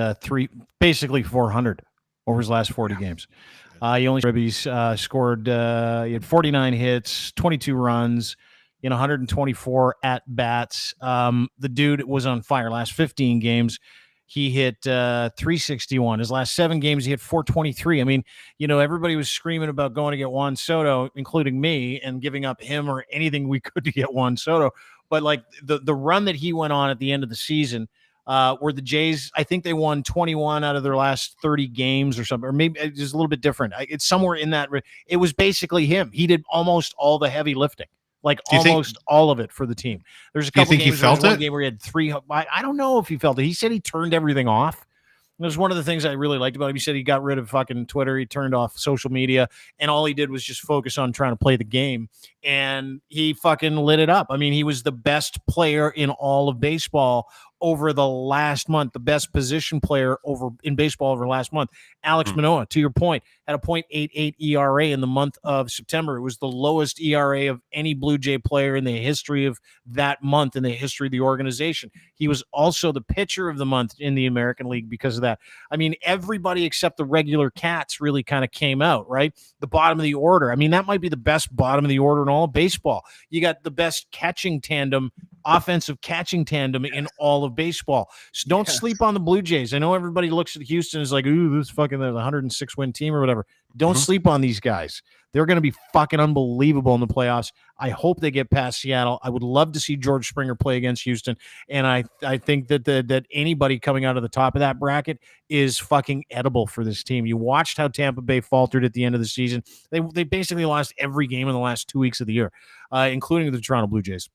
basically 400 over his last 40 games. He only scored, he had 49 hits, 22 runs, 124 at bats. The dude was on fire. Last 15 games, he hit 361. His last 7 games, he hit 423. I mean, everybody was screaming about going to get Juan Soto, including me, and giving up him or anything we could to get Juan Soto. But like the run that he went on at the end of the season, where the Jays, I think they won 21 out of their last 30 games or something, or maybe it's a little bit different. It's somewhere in that. It was basically him. He did almost all the heavy lifting. Like almost all of it for the team. There's a couple games. One game where he had 3. I don't know if he felt it. He said he turned everything off. It was one of the things I really liked about him. He said he got rid of fucking Twitter. He turned off social media, and all he did was just focus on trying to play the game. And he fucking lit it up. I mean, he was the best player in all of baseball over the last month, the best position player in baseball over the last month. Alex Manoah, to your point, had a .88 ERA in the month of September. It was the lowest ERA of any Blue Jay player in the history of that month, in the history of the organization. He was also the pitcher of the month in the American League because of that. I mean, everybody except the regular Cats really kind of came out, right? The bottom of the order. I mean, that might be the best bottom of the order in all of baseball. You got the best offensive catching tandem in all of baseball. So don't sleep on the Blue Jays. I know everybody looks at Houston and is like, ooh, this fucking 106 win team or whatever. Don't sleep on these guys. They're going to be fucking unbelievable in the playoffs. I hope they get past Seattle. I would love to see George Springer play against Houston. And I think that anybody coming out of the top of that bracket is fucking edible for this team. You watched how Tampa Bay faltered at the end of the season. They basically lost every game in the last 2 weeks of the year, including the Toronto Blue Jays.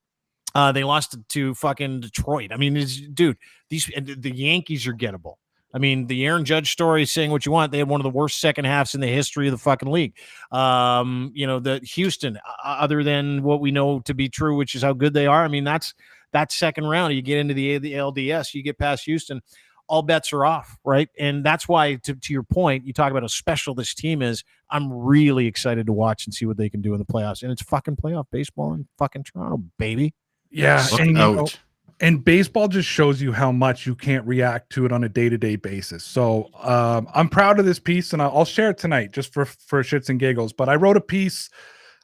They lost to fucking Detroit. I mean, the Yankees are gettable. I mean, the Aaron Judge story is saying what you want. They had one of the worst second halves in the history of the fucking league. The Houston, other than what we know to be true, which is how good they are. I mean, that's that second round. You get into the ALDS, you get past Houston, all bets are off, right? And that's why, to your point, you talk about how special this team is. I'm really excited to watch and see what they can do in the playoffs. And it's fucking playoff baseball in fucking Toronto, baby. Yeah, and baseball just shows you how much you can't react to it on a day-to-day basis. So I'm proud of this piece, and I'll share it tonight just for shits and giggles. But I wrote a piece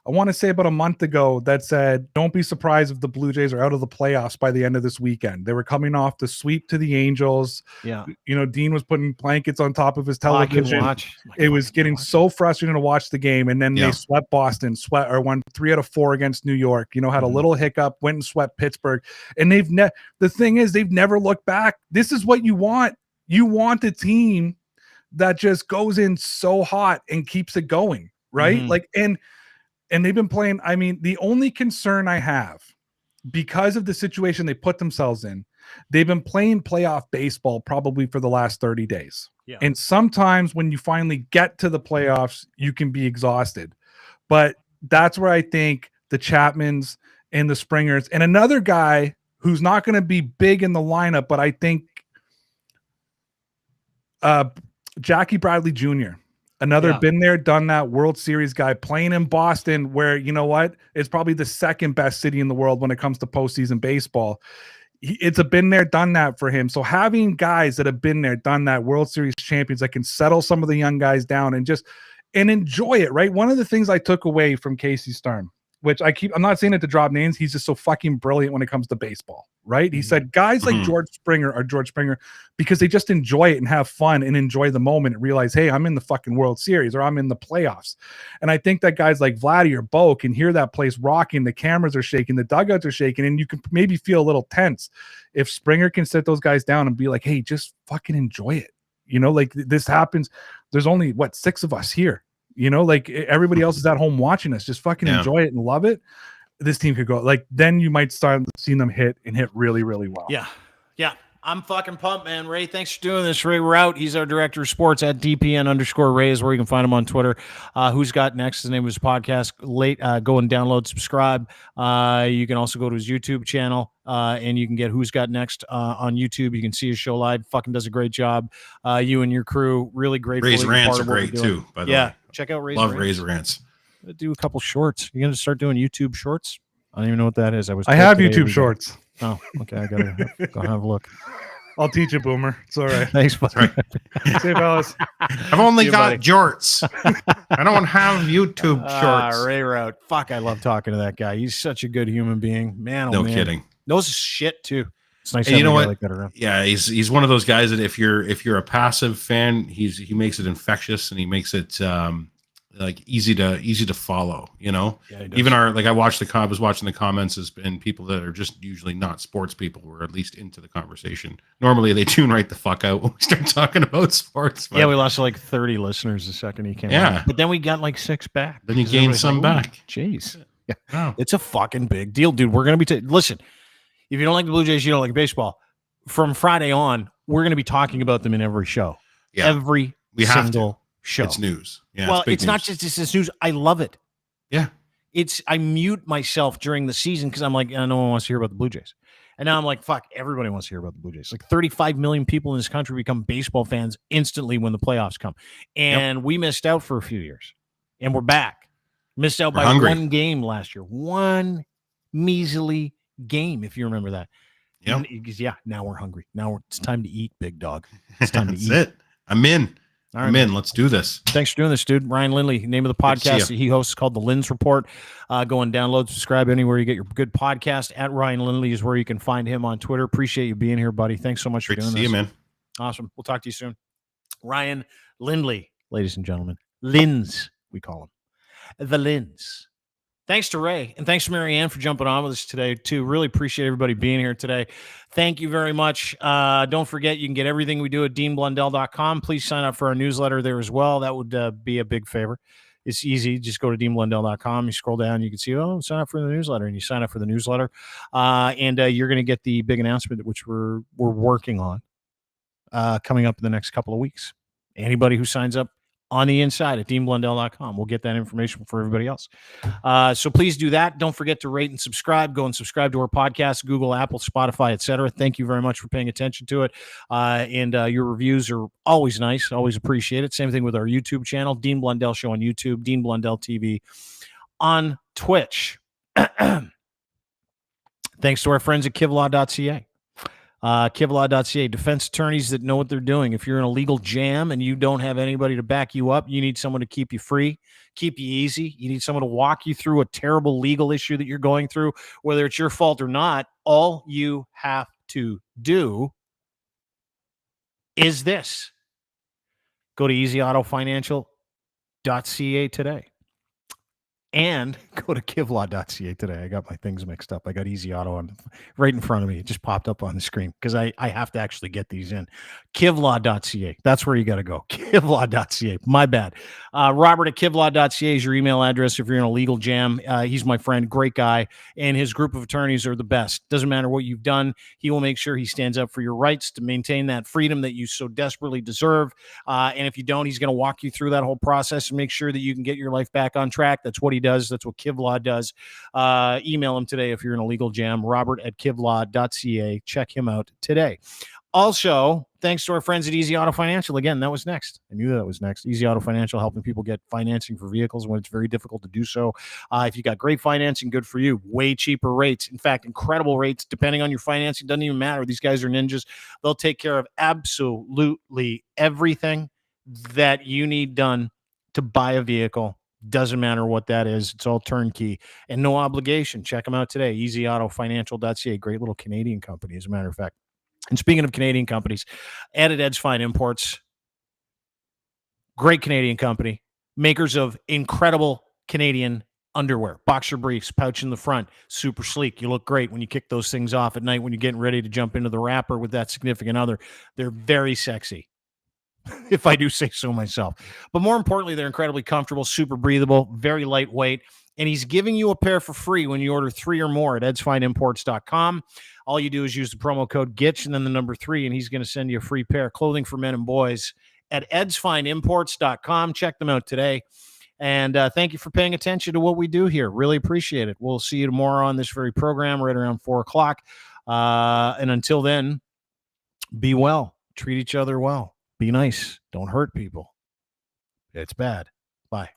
I want to say about a month ago that said, don't be surprised if the Blue Jays are out of the playoffs by the end of this weekend. They were coming off the sweep to the Angels. Yeah. You know, Dean was putting blankets on top of his I can television. watch. It was getting so frustrating to watch the game. And then Yeah. they swept Boston, won 3 out of 4 against New York, you know, had a little hiccup, went and swept Pittsburgh. And the thing is, they've never looked back. This is what you want. You want a team that just goes in so hot and keeps it going, right? Like, and they've been playing. I mean, the only concern I have, because of the situation they put themselves in, they've been playing playoff baseball probably for the last 30 days. Yeah. And sometimes when you finally get to the playoffs, you can be exhausted. But that's where I think the Chapmans and the Springers and another guy who's not going to be big in the lineup, but I think Jackie Bradley Jr., another been there, done that World Series guy, playing in Boston, where, you know what, it's probably the second best city in the world when it comes to postseason baseball. It's a been there, done that for him. So having guys that have been there, done that, World Series champions that can settle some of the young guys down and enjoy it, right? One of the things I took away from Casey Stern, which I'm not saying it to drop names, he's just so fucking brilliant when it comes to baseball, right? He said guys like George Springer are George Springer because they just enjoy it and have fun and enjoy the moment and realize, hey, I'm in the fucking World Series or I'm in the playoffs. And I think that guys like Vladdy or Bo can hear that place rocking, the cameras are shaking, the dugouts are shaking, and you can maybe feel a little tense. If Springer can sit those guys down and be like, hey, just fucking enjoy it. You know, like this happens. There's only 6 of us here. You know, like everybody else is at home watching us. Just fucking enjoy it and love it. This team could go like, then you might start seeing them hit really, really well. Yeah. Yeah. I'm fucking pumped, man. Ray, thanks for doing this. Ray Rauth, he's our director of sports at DPN_Ray is where you can find him on Twitter. Who's Got Next? His name of his podcast. Go and download, subscribe. You can also go to his YouTube channel and you can get Who's Got Next on YouTube. You can see his show live. Fucking does a great job. You and your crew, really great. Ray's rants are great too, by the way. Check out Ray's Love rants. Ray's rants. Do a couple shorts. You're gonna start doing YouTube shorts? I don't even know what that is. I have YouTube shorts. Oh, okay. I gotta go have a look. I'll teach you, Boomer. It's all right. Thanks, buddy. See you, fellas. I've only got jorts. I don't have YouTube shorts. Ray Rauth. Fuck, I love talking to that guy. He's such a good human being. Man, no kidding. Knows his shit too. It's nice. And you know what? Like that around. Yeah, he's one of those guys that if you're a passive fan, he makes it infectious and he makes it like easy to follow. You know, even I was watching the comments and people that are just usually not sports people were at least into the conversation. Normally they tune right the fuck out when we start talking about sports. Yeah, we lost like 30 listeners the second he came. Yeah, out. But then we got like 6 back. Then you gained some back. Jeez, yeah, wow. It's a fucking big deal, dude. We're gonna be listen. If you don't like the Blue Jays, you don't like baseball. From Friday on, we're going to be talking about them in every show. Yeah. Every single show. It's news. Yeah, well, it's not just this news. I love it. Yeah. I mute myself during the season because I'm like, no one wants to hear about the Blue Jays. And now I'm like, fuck, everybody wants to hear about the Blue Jays. Like 35 million people in this country become baseball fans instantly when the playoffs come. And we missed out for a few years. And we're back. Missed out by one game last year. One measly game, if you remember that. Yeah, now we're hungry. Now it's time to eat, big dog. It's time to eat. That's it. I'm in. All right, I'm in. Let's do this. Thanks for doing this, dude. Ryan Lindley, name of the podcast that he hosts is called The Lind's Report. Go and download, subscribe anywhere you get your good podcast. At Ryan Lindley is where you can find him on Twitter. Appreciate you being here, buddy. Thanks so much for doing this. See you, man. Awesome. We'll talk to you soon. Ryan Lindley, ladies and gentlemen. Linds, we call him. The Linds. Thanks to Ray, and thanks to Marianne for jumping on with us today, too. Really appreciate everybody being here today. Thank you very much. Don't forget, you can get everything we do at DeanBlundell.com. Please sign up for our newsletter there as well. That would be a big favor. It's easy. Just go to DeanBlundell.com. You scroll down, you can see, sign up for the newsletter, and you sign up for the newsletter. And you're going to get the big announcement, which we're working on coming up in the next couple of weeks. Anybody who signs up on the inside at DeanBlundell.com. We'll get that information for everybody else. So please do that. Don't forget to rate and subscribe. Go and subscribe to our podcast, Google, Apple, Spotify, etc. Thank you very much for paying attention to it. And your reviews are always nice. Always appreciate it. Same thing with our YouTube channel, Dean Blundell Show on YouTube, Dean Blundell TV on Twitch. Thanks to our friends at Kivlaw.ca. Kivlaw.ca, defense attorneys that know what they're doing. If you're in a legal jam and you don't have anybody to back you up, you need someone to keep you free, keep you easy. You need someone to walk you through a terrible legal issue that you're going through, whether it's your fault or not. All you have to do is this. Go to easyautofinancial.ca today. And go to kivlaw.ca today. I got my things mixed up. I got Easy Auto on right in front of me. It just popped up on the screen because I have to actually get these in. Kivlaw.ca. That's where you got to go. Kivlaw.ca. My bad. Robert at kivlaw.ca is your email address if you're in a legal jam. He's my friend, great guy, and his group of attorneys are the best. Doesn't matter what you've done. He will make sure he stands up for your rights to maintain that freedom that you so desperately deserve. And if you don't, he's going to walk you through that whole process and make sure that you can get your life back on track. That's what he does. That's what Kivlaw does. Email him today if you're in a legal jam. Robert at kivlaw.ca. Check him out today. Also, thanks to our friends at Easy Auto Financial. Again, that was next. I knew that was next. Easy Auto Financial, helping people get financing for vehicles when it's very difficult to do so. If you got great financing, good for you. Way cheaper rates. In fact, incredible rates depending on your financing. Doesn't even matter. These guys are ninjas. They'll take care of absolutely everything that you need done to buy a vehicle. Doesn't matter what that is. It's all turnkey and no obligation. Check them out today. EasyAutoFinancial.ca. Great little Canadian company, as a matter of fact. And speaking of Canadian companies, Ed at Ed's Fine Imports. Great Canadian company. Makers of incredible Canadian underwear. Boxer briefs, pouch in the front. Super sleek. You look great when you kick those things off at night when you're getting ready to jump into the wrapper with that significant other. They're very sexy, if I do say so myself. But more importantly, they're incredibly comfortable, super breathable, very lightweight. And he's giving you a pair for free when you order 3 or more at edsfineimports.com. All you do is use the promo code GITCH and then the number 3, and he's going to send you a free pair of clothing for men and boys at edsfineimports.com. Check them out today. And thank you for paying attention to what we do here. Really appreciate it. We'll see you tomorrow on this very program right around 4 o'clock. And until then, be well. Treat each other well. Be nice. Don't hurt people. It's bad. Bye.